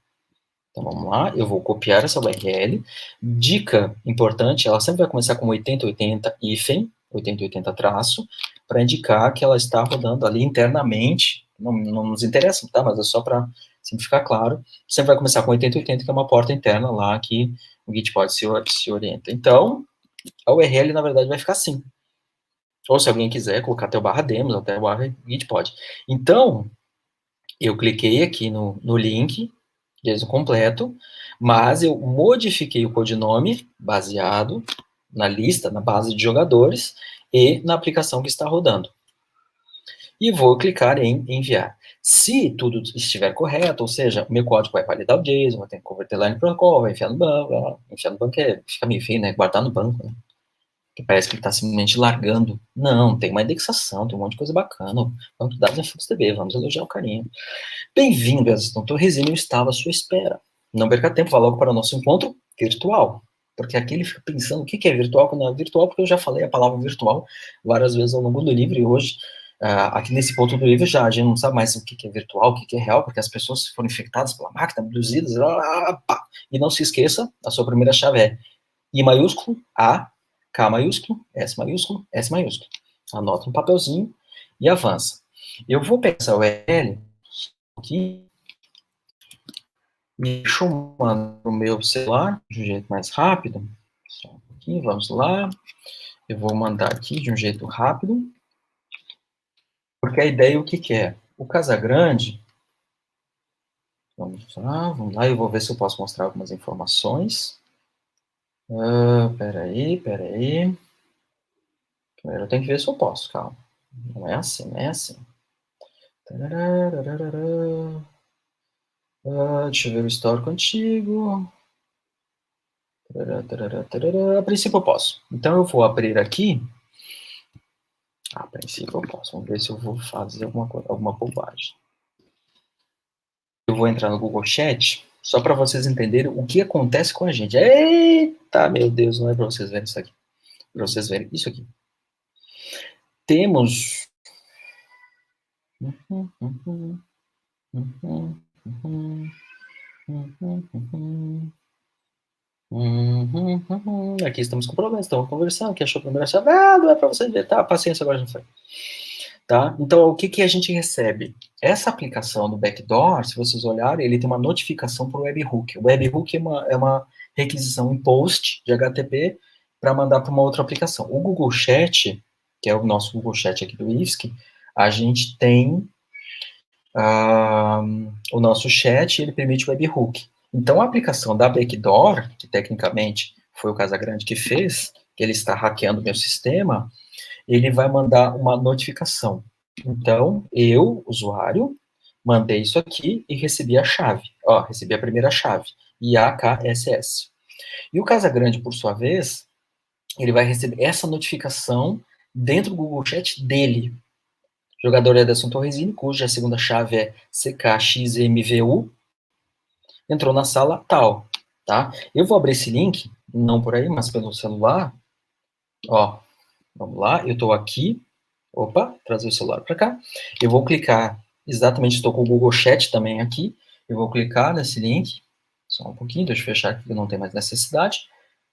Speaker 1: Então, vamos lá, eu vou copiar essa URL. Dica importante, ela sempre vai começar com 8080 hífen, 8080 traço, para indicar que ela está rodando ali internamente. Não nos interessa, tá? Mas é só para simplificar claro. Sempre vai começar com 8080, que é uma porta interna lá que o Gitpod se orienta. Então, a URL, na verdade, vai ficar assim. Ou se alguém quiser colocar até o /demos, até o /gitpod. Então, eu cliquei aqui no link, JSON completo, mas eu modifiquei o codinome baseado na lista, na base de jogadores e na aplicação que está rodando. e vou clicar em enviar. Se tudo estiver correto, ou seja, o meu código vai validar o JSON, vou ter que converter lá em protocolo, vai enfiar no banco, enfiar no banco fica meio feio, né, guardar no banco, né, que parece que ele está simplesmente largando. Não, tem uma indexação, tem um monte de coisa bacana, banco de dados é FluxDB, vamos elogiar o carinho. Bem-vindo, assistente Torresino, eu estava à sua espera. Não perca tempo, vá logo para o nosso encontro virtual. Porque aqui ele fica pensando o que é virtual quando é virtual, porque eu já falei a palavra virtual várias vezes ao longo do livro, e hoje, aqui nesse ponto do livro, já a gente não sabe mais o que é virtual, o que é real, porque as pessoas foram infectadas pela máquina, abduzidas, e não se esqueça, a sua primeira chave é I maiúsculo, A, K maiúsculo, S maiúsculo, S maiúsculo. Anota um papelzinho e avança. Eu vou pegar essa URL aqui, me chamando para o meu celular de um jeito mais rápido. Só um pouquinho, vamos lá. Eu vou mandar aqui de um jeito rápido, porque a ideia o que é? O Casagrande, vamos lá, eu vou ver se eu posso mostrar algumas informações. Peraí. Primeiro eu tenho que ver se eu posso, calma. Não é assim, não é assim. Deixa eu ver o histórico antigo. A princípio eu posso. Então eu vou abrir aqui. A princípio eu posso. Vamos ver se eu vou fazer alguma bobagem. Eu vou entrar no Google Chat, só para vocês entenderem o que acontece com a gente. Eita, meu Deus, não é para vocês verem isso aqui. Para vocês verem isso aqui. Temos... Aqui estamos com problemas, estamos conversando, que achou a primeira chave, não é para você ver, tá, paciência, agora já foi. Tá? Então, o que a gente recebe? Essa aplicação do backdoor, se vocês olharem, ele tem uma notificação para o webhook. O webhook é uma requisição em post de HTTP para mandar para uma outra aplicação. O Google Chat, que é o nosso Google Chat aqui do IFSC, a gente tem o nosso chat, ele permite o webhook. Então, a aplicação da backdoor, que tecnicamente foi o Casagrande que fez, que ele está hackeando o meu sistema, ele vai mandar uma notificação. Então, eu, usuário, mandei isso aqui e recebi a chave. Ó, recebi a primeira chave, IAKSS. E o Casagrande, por sua vez, ele vai receber essa notificação dentro do Google Chat dele. Jogador Ederson Torresini, cuja segunda chave é CKXMVU, entrou na sala tal, tá? Eu vou abrir esse link, não por aí, mas pelo celular. Ó, vamos lá, eu estou aqui. Opa, trazer o celular para cá. Eu vou clicar, exatamente, estou com o Google Chat também aqui. Eu vou clicar nesse link, só um pouquinho, deixa eu fechar aqui, que não tem mais necessidade.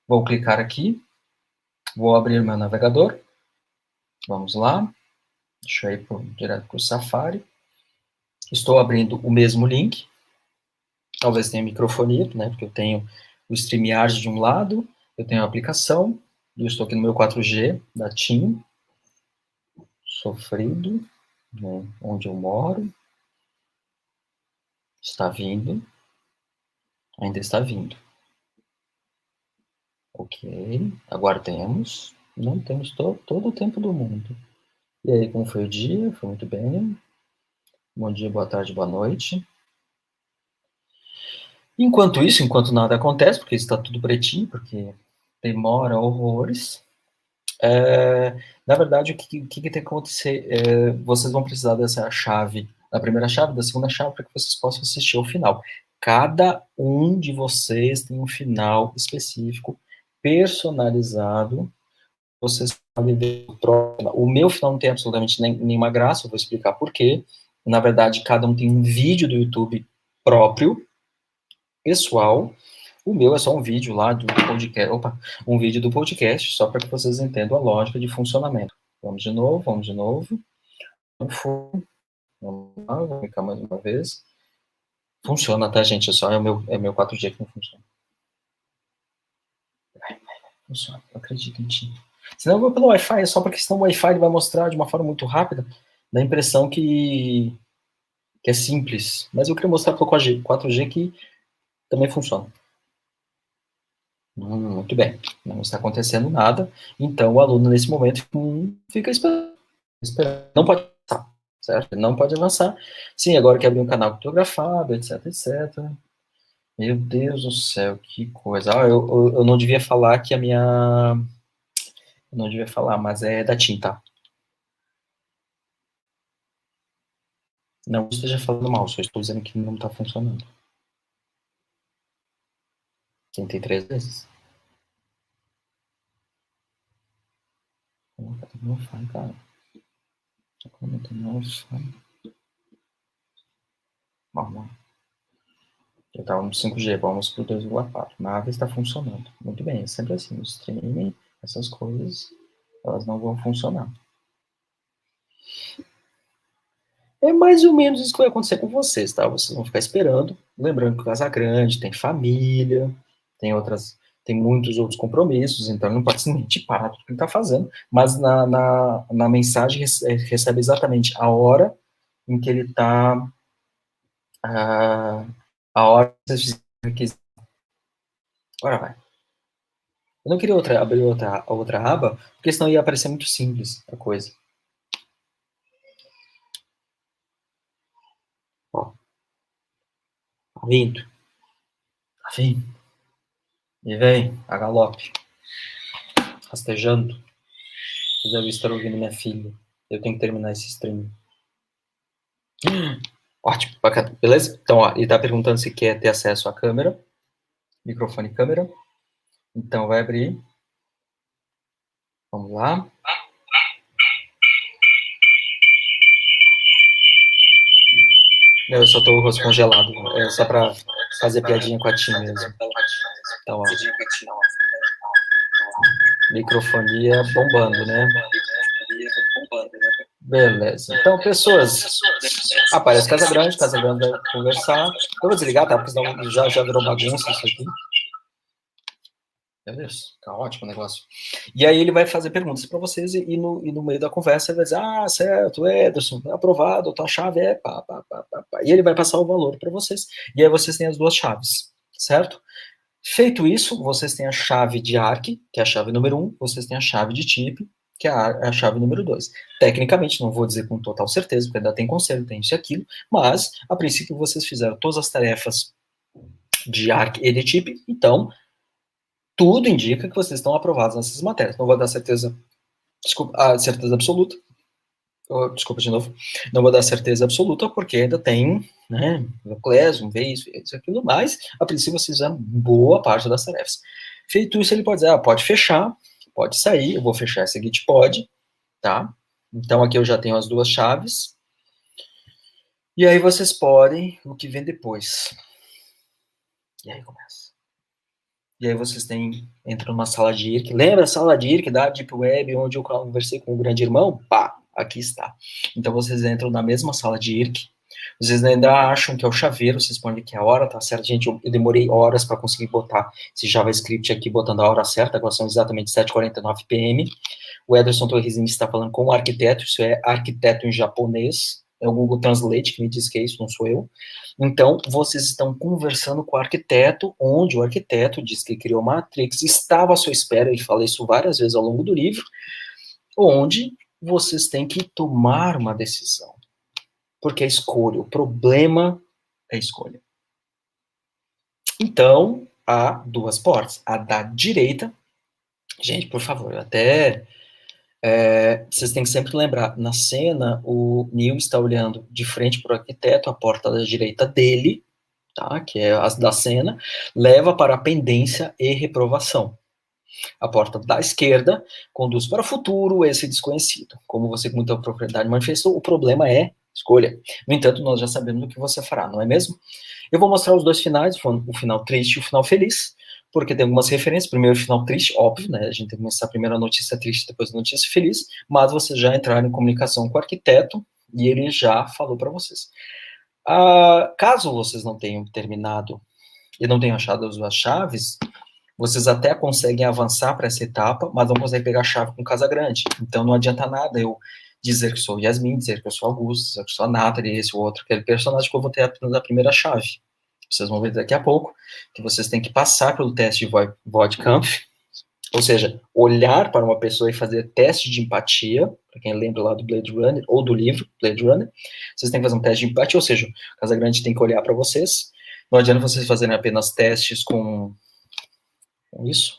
Speaker 1: Vou clicar aqui, vou abrir meu navegador. Vamos lá. Deixa eu ir direto para o Safari. Estou abrindo o mesmo link. Talvez tenha microfonia, né? Porque eu tenho o StreamYard de um lado, eu tenho a aplicação, e eu estou aqui no meu 4G da TIM, sofrido, né, onde eu moro. Está vindo. Ainda está vindo. Ok. Aguardemos. Não temos todo o tempo do mundo. E aí, como foi o dia? Foi muito bem. Bom dia, boa tarde, boa noite. Enquanto isso, enquanto nada acontece, porque está tudo pretinho, porque demora horrores, na verdade, o que tem que acontecer? Vocês vão precisar dessa chave, da primeira chave, da segunda chave, para que vocês possam assistir ao final. Cada um de vocês tem um final específico, personalizado. Vocês podem ver o meu final não tem absolutamente nenhuma graça, eu vou explicar por quê. Na verdade, cada um tem um vídeo do YouTube próprio, pessoal. O meu é só um vídeo lá do podcast, um vídeo do podcast, só para que vocês entendam a lógica de funcionamento. Vamos de novo. Vamos lá, vou clicar mais uma vez. Funciona, tá, gente? É meu 4G que não funciona. Funciona, eu acredito em ti. Senão eu vou pelo Wi-Fi, é só porque senão o Wi-Fi ele vai mostrar de uma forma muito rápida, dá a impressão que é simples. Mas eu queria mostrar pelo 4G que também funciona. Muito bem, não está acontecendo nada, então o aluno nesse momento fica esperando, não pode passar. certo? Ele não pode avançar. Sim, agora que abrir um canal criptografado, etc, etc. Meu Deus do céu, que coisa. Ah, eu não devia falar que a minha... Eu não devia falar, mas é da TIM, tá? Não esteja falando mal, só estou dizendo que não está funcionando. Tentei 3 vezes. Não vai, cara. Não vai. Vamos lá. Já estava no 5G, vamos para o 2,4. Nada está funcionando. Muito bem, é sempre assim. O streaming, essas coisas, elas não vão funcionar. É mais ou menos isso que vai acontecer com vocês, tá? Vocês vão ficar esperando. Lembrando que o Casagrande tem família, tem muitos outros compromissos, então ele não pode simplesmente parar tudo que ele está fazendo. Mas na mensagem recebe exatamente a hora em que ele está... a hora que vocês fizeram o requisito. Agora vai. Eu não queria abrir outra aba, porque senão ia aparecer muito simples a coisa. Ó. Tá vindo. Tá vindo. E vem, a galope. Rastejando. Você deve estar ouvindo minha filha. Eu tenho que terminar esse stream. Ótimo, bacana. Beleza? Então, ó, ele está perguntando se quer ter acesso à câmera. Microfone e câmera. Então, vai abrir. Vamos lá. Eu só tô o rosto congelado. É só para fazer piadinha com a Tim mesmo. Então, ó. Microfonia bombando, né? Beleza. Então, pessoas, aparece Casa Grande vai conversar. Eu vou desligar, tá? Porque senão já virou bagunça isso aqui. Beleza, tá ótimo o negócio. E aí ele vai fazer perguntas para vocês e no meio da conversa ele vai dizer, ah, certo, Ederson, aprovado, tua chave é pá, pá, pá, pá, pá. E ele vai passar o valor para vocês. E aí vocês têm as duas chaves, certo? Feito isso, vocês têm a chave de ARC, que é a chave número 1, vocês têm a chave de TIP, que é a chave número 2. Tecnicamente, não vou dizer com total certeza, porque ainda tem conselho, tem isso e aquilo, mas, a princípio, vocês fizeram todas as tarefas de ARC e de TIP, então, tudo indica que vocês estão aprovados nessas matérias. Não vou dar certeza, certeza absoluta, desculpa de novo, não vou dar certeza absoluta, porque ainda tem, né, Clésio, vê isso, aquilo, mas, a princípio, vocês fizeram boa parte das tarefas. Feito isso, ele pode dizer, pode fechar, pode sair, eu vou fechar esse Git pod, tá? Então, aqui eu já tenho as duas chaves, e aí vocês podem, o que vem depois. E aí começa. E aí vocês entram numa sala de IRC, lembra a sala de IRC da Deep Web, onde eu conversei com o grande irmão? Pá, aqui está. Então, vocês entram na mesma sala de IRC, vocês ainda acham que é o chaveiro, vocês podem ver que é a hora, tá certo? Gente, eu demorei horas para conseguir botar esse JavaScript aqui, botando a hora certa, agora são exatamente 7h49 p.m. O Ederson Torresini está falando com o arquiteto, isso é arquiteto em japonês, é o Google Translate que me diz que é isso, não sou eu. Então, vocês estão conversando com o arquiteto, onde o arquiteto diz que criou Matrix, estava à sua espera, e falei isso várias vezes ao longo do livro, onde vocês têm que tomar uma decisão. Porque é escolha, o problema é escolha. Então, há duas portas. A da direita, gente, por favor, vocês têm que sempre lembrar, na cena, o Neil está olhando de frente para o arquiteto, a porta da direita dele, tá, que é a da cena, leva para a pendência e reprovação. A porta da esquerda conduz para o futuro, esse desconhecido. Como você com muita propriedade manifestou, o problema é escolha. No entanto, nós já sabemos o que você fará, não é mesmo? Eu vou mostrar os dois finais, o final triste e o final feliz, porque tem algumas referências. Primeiro, o final triste, óbvio, né? A gente tem que começar primeiro a notícia triste, depois a notícia feliz, mas vocês já entraram em comunicação com o arquiteto e ele já falou para vocês. Caso vocês não tenham terminado e não tenham achado as duas chaves, vocês até conseguem avançar para essa etapa, mas não conseguem pegar a chave com Casa Grande. Então não adianta nada eu dizer que sou Yasmin, dizer que eu sou Augusto, dizer que eu sou a Nathalie, esse ou outro, aquele personagem que eu vou ter apenas a primeira chave. Vocês vão ver daqui a pouco que vocês têm que passar pelo teste de Voigtkampf, Ou seja, olhar para uma pessoa e fazer teste de empatia, para quem lembra lá do Blade Runner, ou do livro Blade Runner, vocês têm que fazer um teste de empatia, ou seja, o Casagrande tem que olhar para vocês, não adianta vocês fazerem apenas testes com isso.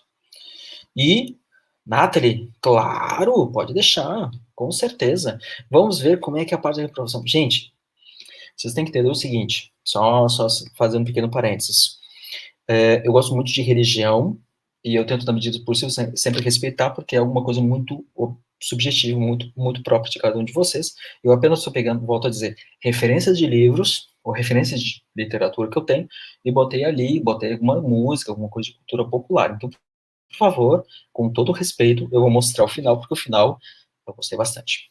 Speaker 1: E, Nathalie, claro, pode deixar, com certeza. Vamos ver como é que é a parte da reprovação. Gente, vocês têm que entender o seguinte, só fazendo um pequeno parênteses. Eu gosto muito de religião, e eu tento, na medida do possível, sempre respeitar, porque é alguma coisa muito subjetiva, muito própria de cada um de vocês. Eu apenas estou pegando, volto a dizer, referências de livros, ou referências de literatura que eu tenho, e botei ali, botei alguma música, alguma coisa de cultura popular. Então, por favor, com todo o respeito, eu vou mostrar o final, porque o final eu gostei bastante.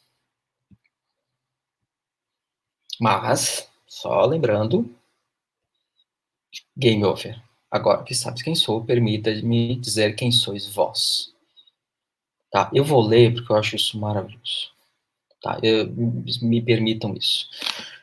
Speaker 1: Mas, só lembrando, game over. Agora que sabes quem sou, permita-me dizer quem sois vós. Tá? Eu vou ler porque eu acho isso maravilhoso. Tá? Me permitam isso.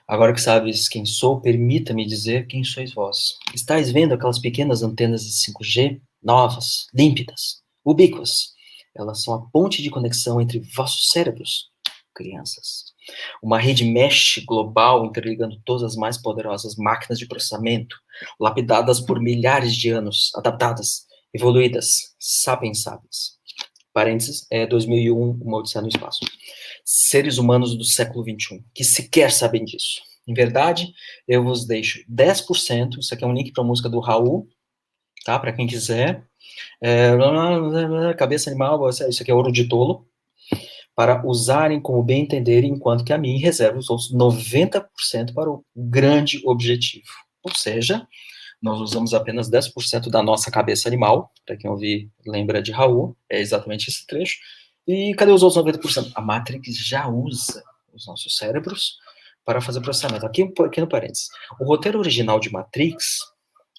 Speaker 1: Agora que sabes quem sou, permita-me dizer quem sois vós. Estais vendo aquelas pequenas antenas de 5G, novas, límpidas, ubíquas? Elas são a ponte de conexão entre vossos cérebros, crianças. Uma rede mesh global interligando todas as mais poderosas máquinas de processamento, lapidadas por milhares de anos, adaptadas, evoluídas, sapiens. Parênteses, 2001, Uma Odisseia no Espaço. Seres humanos do século XXI, que sequer sabem disso. Em verdade, eu vos deixo 10%, isso aqui é um link para a música do Raul, tá? Para quem quiser. Cabeça animal, isso aqui é ouro de tolo, para usarem como bem entenderem, enquanto que a mim reserva os outros 90% para o grande objetivo. Ou seja, nós usamos apenas 10% da nossa cabeça animal, para quem ouvir lembra de Raul, é exatamente esse trecho. E cadê os outros 90%? A Matrix já usa os nossos cérebros para fazer processamento. Aqui um pequeno parênteses. O roteiro original de Matrix,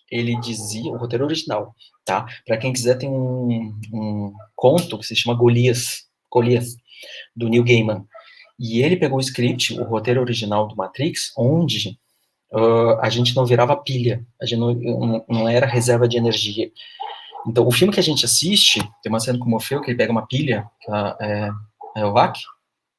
Speaker 1: ele dizia, o roteiro original, tá? Para quem quiser, tem um conto que se chama Golias, do Neil Gaiman. E ele pegou o script, o roteiro original do Matrix, onde a gente não virava pilha, a gente não era reserva de energia. Então, o filme que a gente assiste, tem uma cena com o Morfeu, que ele pega uma pilha, que é o VAC?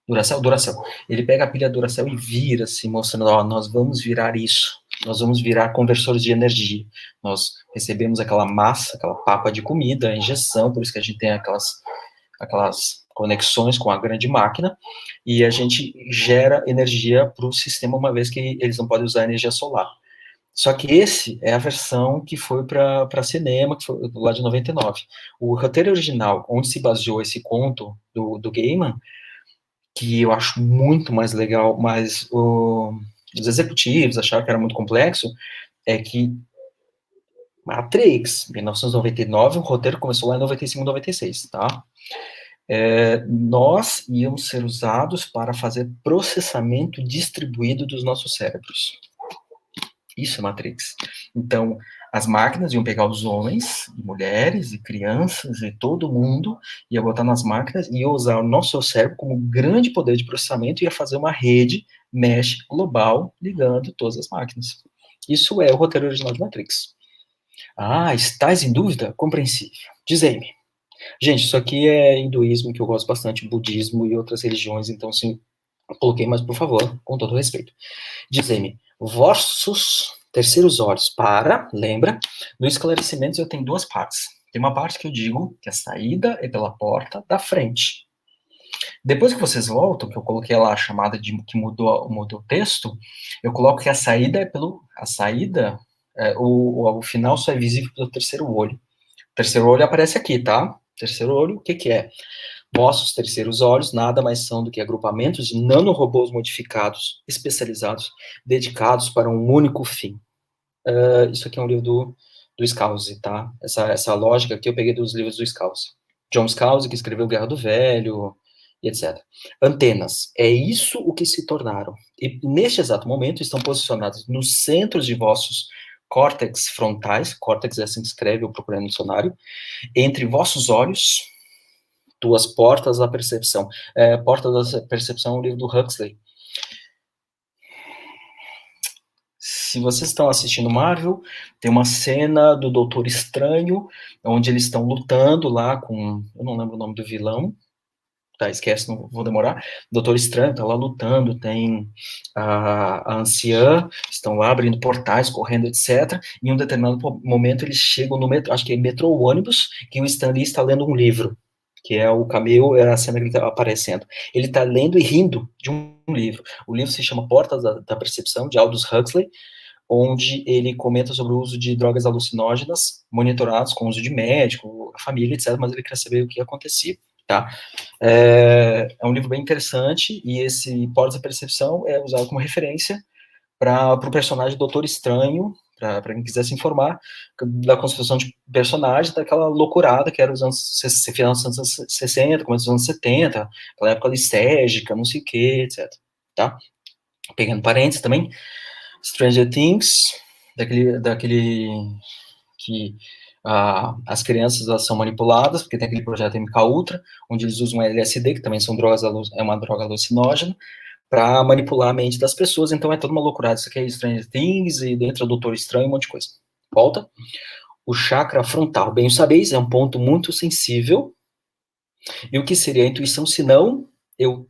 Speaker 1: Duracell. Ele pega a pilha Duracell e vira, assim, mostrando, ó, nós vamos virar isso, nós vamos virar conversores de energia. Nós recebemos aquela massa, aquela papa de comida, a injeção, por isso que a gente tem aquelas conexões com a grande máquina, e a gente gera energia para o sistema, uma vez que eles não podem usar energia solar. Só que esse é a versão que foi para cinema, que foi lá de 99. O roteiro original, onde se baseou esse conto do Gaiman, que eu acho muito mais legal, mas os executivos acharam que era muito complexo, é que Matrix, 1999, o roteiro começou lá em 95, 96, tá? Nós íamos ser usados para fazer processamento distribuído dos nossos cérebros. Isso é Matrix. Então, as máquinas iam pegar os homens, mulheres e crianças e todo mundo, ia botar nas máquinas e ia usar o nosso cérebro como grande poder de processamento e ia fazer uma rede mesh global ligando todas as máquinas. Isso é o roteiro original de Matrix. Ah, estás em dúvida? Compreensível. Dizei-me. Gente, isso aqui é hinduísmo, que eu gosto bastante, budismo e outras religiões, então, sim, coloquei, mas por favor, com todo respeito. Dizei-me, vossos terceiros olhos lembra, no esclarecimento eu tenho duas partes. Tem uma parte que eu digo que a saída é pela porta da frente. Depois que vocês voltam, que eu coloquei lá a chamada que mudou o texto, eu coloco que a saída o final só é visível pelo terceiro olho. O terceiro olho aparece aqui, tá? Terceiro olho, o que que é? Vossos terceiros olhos nada mais são do que agrupamentos de nanorobôs modificados, especializados, dedicados para um único fim. Isso aqui é um livro do Scalzi, tá? Essa lógica aqui eu peguei dos livros do Scalzi. John Scalzi, que escreveu Guerra do Velho, e etc. Antenas, é isso o que se tornaram. E neste exato momento estão posicionadas nos centros de vossos córtex frontais, córtex é assim que escreve, eu procurei no dicionário, entre vossos olhos, duas portas da percepção. Porta da percepção é um livro do Huxley. se vocês estão assistindo Marvel, tem uma cena do Doutor Estranho, onde eles estão lutando lá com, eu não lembro o nome do vilão, tá, esquece, não vou demorar. Doutor Estranho tá lá lutando, tem a anciã, estão lá abrindo portais, correndo, etc. Em um determinado momento eles chegam no metrô, acho que é metrô ou ônibus, que o Stan Lee está lendo um livro, que é o cameo, é a cena que ele está aparecendo. Ele está lendo e rindo de um livro. O livro se chama Portas da Percepção, de Aldous Huxley, onde ele comenta sobre o uso de drogas alucinógenas, monitorados com uso de médico, a família, etc., mas ele quer saber o que acontecia, tá? É um livro bem interessante, e esse Portas da Percepção é usado como referência para o personagem Doutor Estranho, para quem quiser se informar da construção de personagem, daquela loucurada que era os anos, final dos anos 60, começo dos anos 70, aquela época listérgica, não sei o que, etc. Tá? Pegando parênteses também, Stranger Things, daquele que as crianças elas são manipuladas, porque tem aquele projeto MK Ultra, onde eles usam LSD, que também são drogas, é uma droga alucinógena, para manipular a mente das pessoas, então é toda uma loucura. Isso aqui é Stranger Things, e dentro do Doutor Estranho, um monte de coisa. Volta. O chakra frontal, bem o sabeis, é um ponto muito sensível. E o que seria a intuição, se não eu?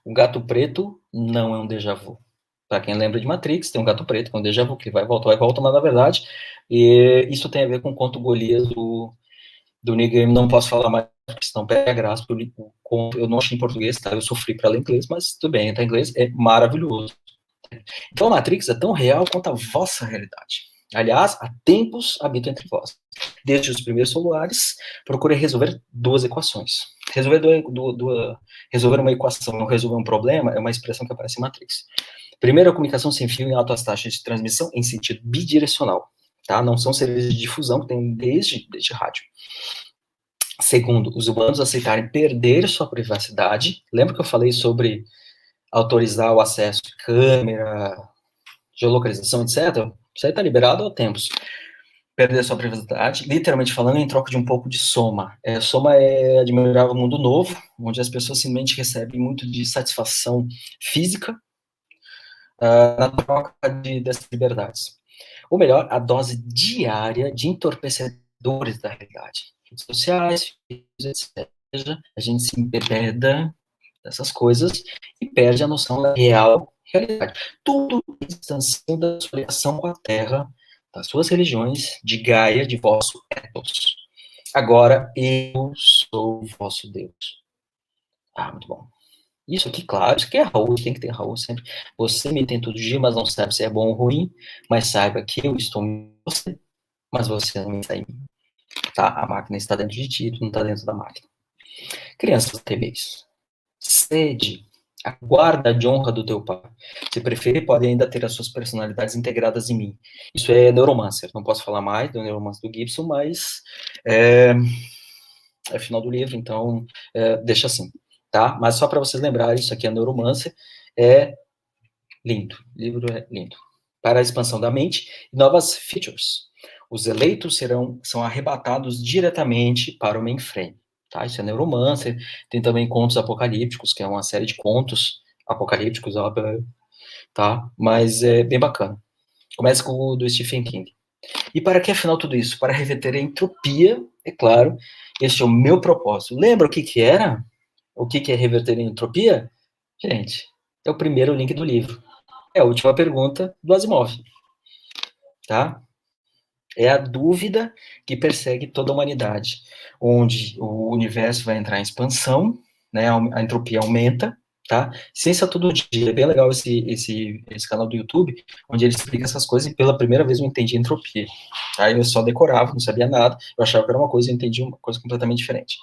Speaker 1: O gato preto não é um déjà vu. Para quem lembra de Matrix, tem um gato preto, que é um déjà vu, que vai volta, mas na verdade, e isso tem a ver com o conto Golias do Neil Gaiman. Não posso falar mais, porque senão pega a graça, porque eu não achei em português, tá? Eu sofri para ler inglês, mas tudo bem, tá em inglês, é maravilhoso. Então a Matrix é tão real quanto a vossa realidade. Aliás, há tempos habito entre vós. Desde os primeiros celulares, procurei resolver duas equações. Resolver uma equação, não resolver um problema, é uma expressão que aparece em Matrix. Primeiro, a comunicação sem fio em altas taxas de transmissão em sentido bidirecional. Tá? Não são serviços de difusão que tem desde rádio. Segundo, os humanos aceitarem perder sua privacidade. Lembra que eu falei sobre autorizar o acesso de câmera, geolocalização, etc.? Isso aí está liberado há tempos. Perder sua privacidade, literalmente falando, em troca de um pouco de soma. Soma é Admirável Mundo Novo, onde as pessoas simplesmente recebem muito de satisfação física na troca dessas liberdades. Ou melhor, a dose diária de entorpecedores da realidade. Redes sociais, etc. A gente se embebeda dessas coisas e perde a noção da real realidade. Tudo distanciando da sua ligação com a Terra, das suas religiões, de Gaia, de vosso ethos. Agora, eu sou o vosso Deus. Muito bom. Isso aqui, claro, isso aqui é Raul, tem que ter Raul sempre. Você me tem todo dia, mas não sabe se é bom ou ruim, mas saiba que eu estou em você, mas você não está em mim. Tá? A máquina está dentro de ti, tu não está dentro da máquina. Crianças terríveis. Sede a guarda de honra do teu pai. Se preferir, pode ainda ter as suas personalidades integradas em mim. Isso é Neuromancer. Não posso falar mais do Neuromancer do Gibson, mas é final do livro, então deixa assim, tá? Mas só para vocês lembrarem, isso aqui é Neuromancer, é lindo, o livro é lindo. Para a expansão da mente e novas features. Os eleitos são arrebatados diretamente para o mainframe. Tá? Isso é Neuromancer. Tem também Contos Apocalípticos, que é uma série de contos apocalípticos, tá? Mas é bem bacana. Começa com o do Stephen King. E para que, afinal, tudo isso? Para reverter a entropia, é claro. Este é o meu propósito. Lembra o que era? O que é reverter a entropia? Gente, é o primeiro link do livro. É a última pergunta do Asimov. Tá? É a dúvida que persegue toda a humanidade, onde o universo vai entrar em expansão, né, a entropia aumenta, tá? Ciência todo dia, é bem legal esse canal do YouTube, onde ele explica essas coisas, e pela primeira vez eu entendi entropia. Aí eu só decorava, não sabia nada, eu achava que era uma coisa, eu entendi uma coisa completamente diferente.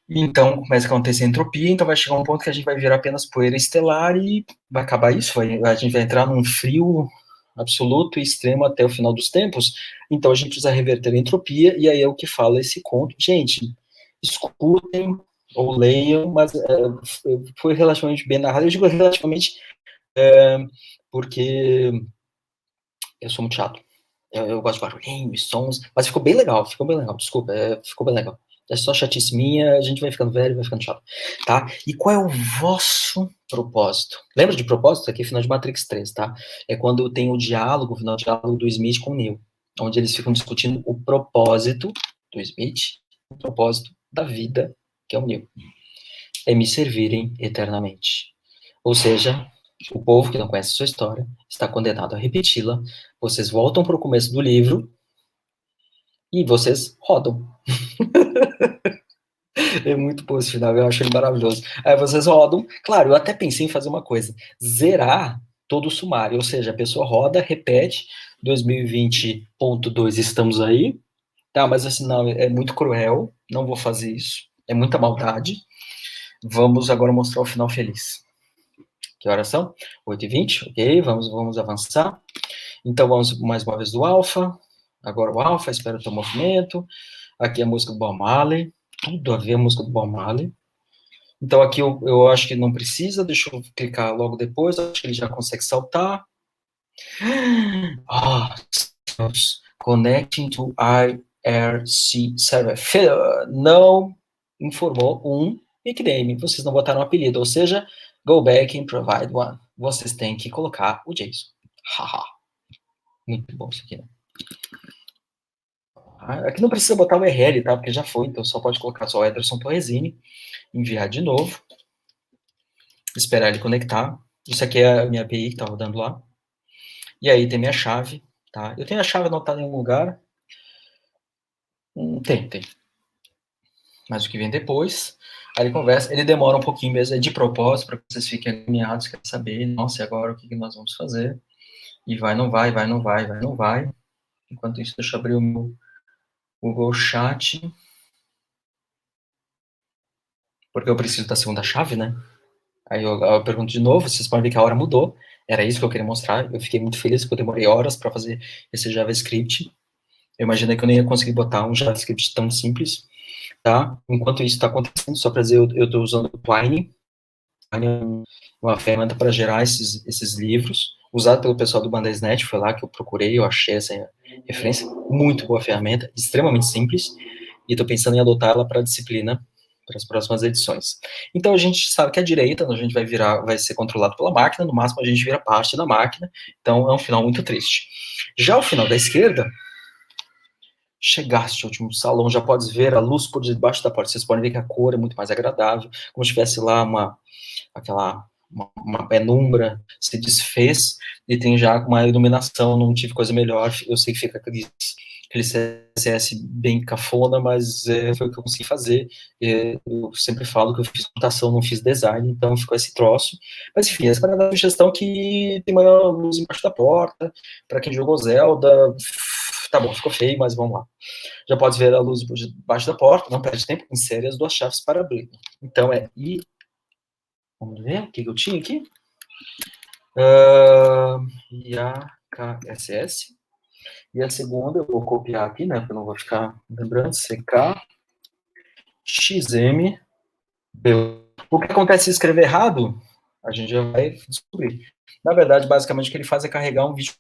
Speaker 1: Então, começa a acontecer entropia, então vai chegar um ponto que a gente vai virar apenas poeira estelar e vai acabar isso, a gente vai entrar num frio absoluto e extremo até o final dos tempos, então a gente precisa reverter a entropia, e aí é o que fala esse conto. Gente, escutem ou leiam, mas foi relativamente bem narrado. Eu digo relativamente porque eu sou muito chato. Eu gosto de barulhinho e sons, mas ficou bem legal, desculpa, ficou bem legal. É só chatice minha, a gente vai ficando velho, vai ficando chato, tá? E qual é o vosso Propósito. Lembra de propósito? Aqui é final de Matrix 3, tá? É quando tem o diálogo, o final do diálogo do Smith com o Neo, onde eles ficam discutindo o propósito do Smith, o propósito da vida, que é o Neo. É me servirem eternamente. Ou seja, o povo que não conhece a sua história está condenado a repeti-la. Vocês voltam para o começo do livro e vocês rodam. É muito bom esse final, eu acho ele maravilhoso. Aí vocês rodam. Claro, eu até pensei em fazer uma coisa: zerar todo o sumário. Ou seja, a pessoa roda, repete, 2020.2 estamos aí. Tá, mas assim, não, é muito cruel. Não vou fazer isso. É muita maldade. Vamos agora mostrar o final feliz. Que horas são? 8h20, ok, vamos avançar. Então vamos mais uma vez do alfa. Agora o alfa, espera o teu movimento. Aqui a música do Bob Marley. Tudo a ver a música do Bob Marley. Então aqui eu acho que não precisa, deixa eu clicar logo depois, acho que ele já consegue saltar. Ah, connecting to IRC server. Não informou um nickname, vocês não botaram um apelido, ou seja, go back and provide one. Vocês têm que colocar o JSON. Haha. Muito bom isso aqui, né? Aqui não precisa botar o URL, tá? Porque já foi, então só pode colocar só o Ederson Torresini, enviar de novo, esperar ele conectar. Isso aqui é a minha API que está rodando lá. E aí tem minha chave, tá? Eu tenho a chave anotada em algum lugar. Tem. Mas o que vem depois, aí ele conversa, ele demora um pouquinho mesmo, é de propósito, para que vocês fiquem agoniados, querem saber, nossa, e agora o que nós vamos fazer? E vai, não vai, vai, não vai, vai, não vai. Enquanto isso, deixa eu abrir o meu Google Chat, porque eu preciso da segunda chave, né? Aí eu pergunto de novo, vocês podem ver que a hora mudou, era isso que eu queria mostrar, eu fiquei muito feliz, porque eu demorei horas para fazer esse JavaScript, eu imaginei que eu não ia conseguir botar um JavaScript tão simples, tá? Enquanto isso está acontecendo, só para dizer, eu estou usando o Twine, uma ferramenta para gerar esses livros, usado pelo pessoal do Bandersnatch, foi lá que eu procurei, eu achei essa referência, muito boa ferramenta, extremamente simples, e estou pensando em adotar ela para a disciplina, para as próximas edições. Então a gente sabe que a direita, a gente vai ser controlado pela máquina, no máximo a gente vira parte da máquina, então é um final muito triste. Já o final da esquerda, chegaste ao último salão, já podes ver a luz por debaixo da porta, vocês podem ver que a cor é muito mais agradável, como se tivesse lá uma penumbra se desfez e tem já uma iluminação, não tive coisa melhor, eu sei que fica aquele CSS bem cafona, mas foi o que eu consegui fazer, eu sempre falo que eu fiz computação, não fiz design, então ficou esse troço, mas enfim, essa é a sugestão que tem uma luz embaixo da porta, para quem jogou Zelda, tá bom, ficou feio, mas vamos lá. Já pode ver a luz por debaixo da porta, não perde tempo, insere as duas chaves para abrir. Então vamos ver o que eu tinha aqui. IAKSS. E a segunda eu vou copiar aqui, né? Porque eu não vou ficar lembrando. CK, XM. O que acontece se escrever errado, a gente já vai descobrir. Na verdade, basicamente, o que ele faz é carregar um vídeo.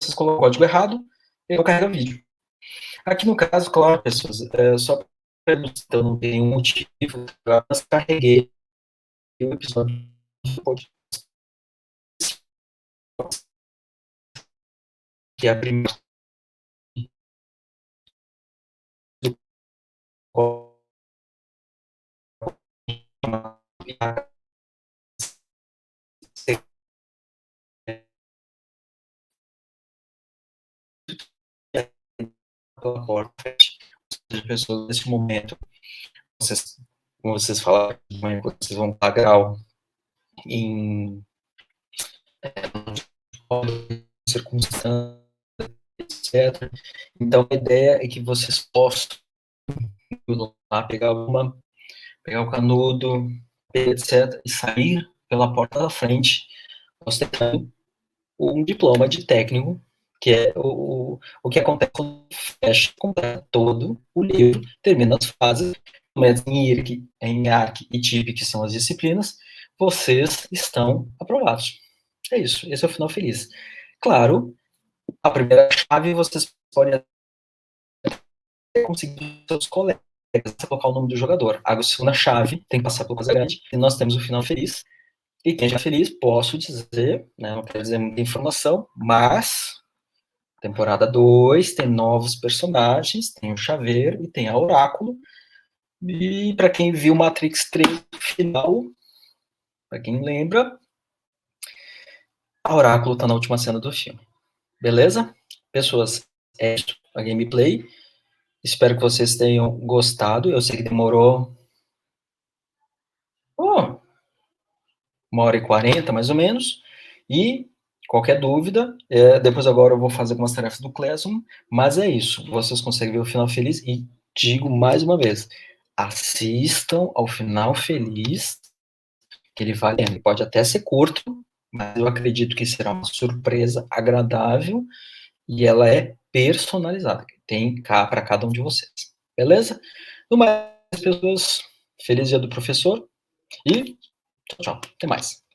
Speaker 1: Vocês colocam o código errado, ele carrega o vídeo. Aqui no caso, claro, pessoas, só para então não tem nenhum motivo, eu carreguei o episódio do podcast, que é a primeira de pessoas nesse momento, como vocês falaram, vocês vão pagar em circunstâncias, etc. Então a ideia é que vocês possam lá pegar o canudo, etc., e sair pela porta da frente, ostentando um diploma de técnico, que é o que acontece quando fecha todo o livro, termina as fases, em ARC e TIP, que são as disciplinas, vocês estão aprovados. É isso, esse é o final feliz. Claro, a primeira chave vocês podem conseguir seus colegas, você colocar o nome do jogador. A segunda chave tem que passar pelo Casagrande, e nós temos o final feliz. E quem já é feliz, posso dizer, né, não quero dizer muita informação, mas temporada 2 tem novos personagens, tem o Chaveiro e tem a Oráculo. E para quem viu Matrix 3 no final, para quem lembra, a Oráculo tá na última cena do filme. Beleza? Pessoas, é isso, a gameplay. Espero que vocês tenham gostado. Eu sei que demorou 1h40, mais ou menos. E qualquer dúvida, depois agora eu vou fazer algumas tarefas do Classroom, mas é isso. Vocês conseguem ver o final feliz e digo mais uma vez, assistam ao final feliz, que ele vale, ele pode até ser curto, mas eu acredito que será uma surpresa agradável e ela é personalizada, tem cá para cada um de vocês. Beleza? No mais, pessoas, feliz dia do professor e tchau, tchau. Até mais.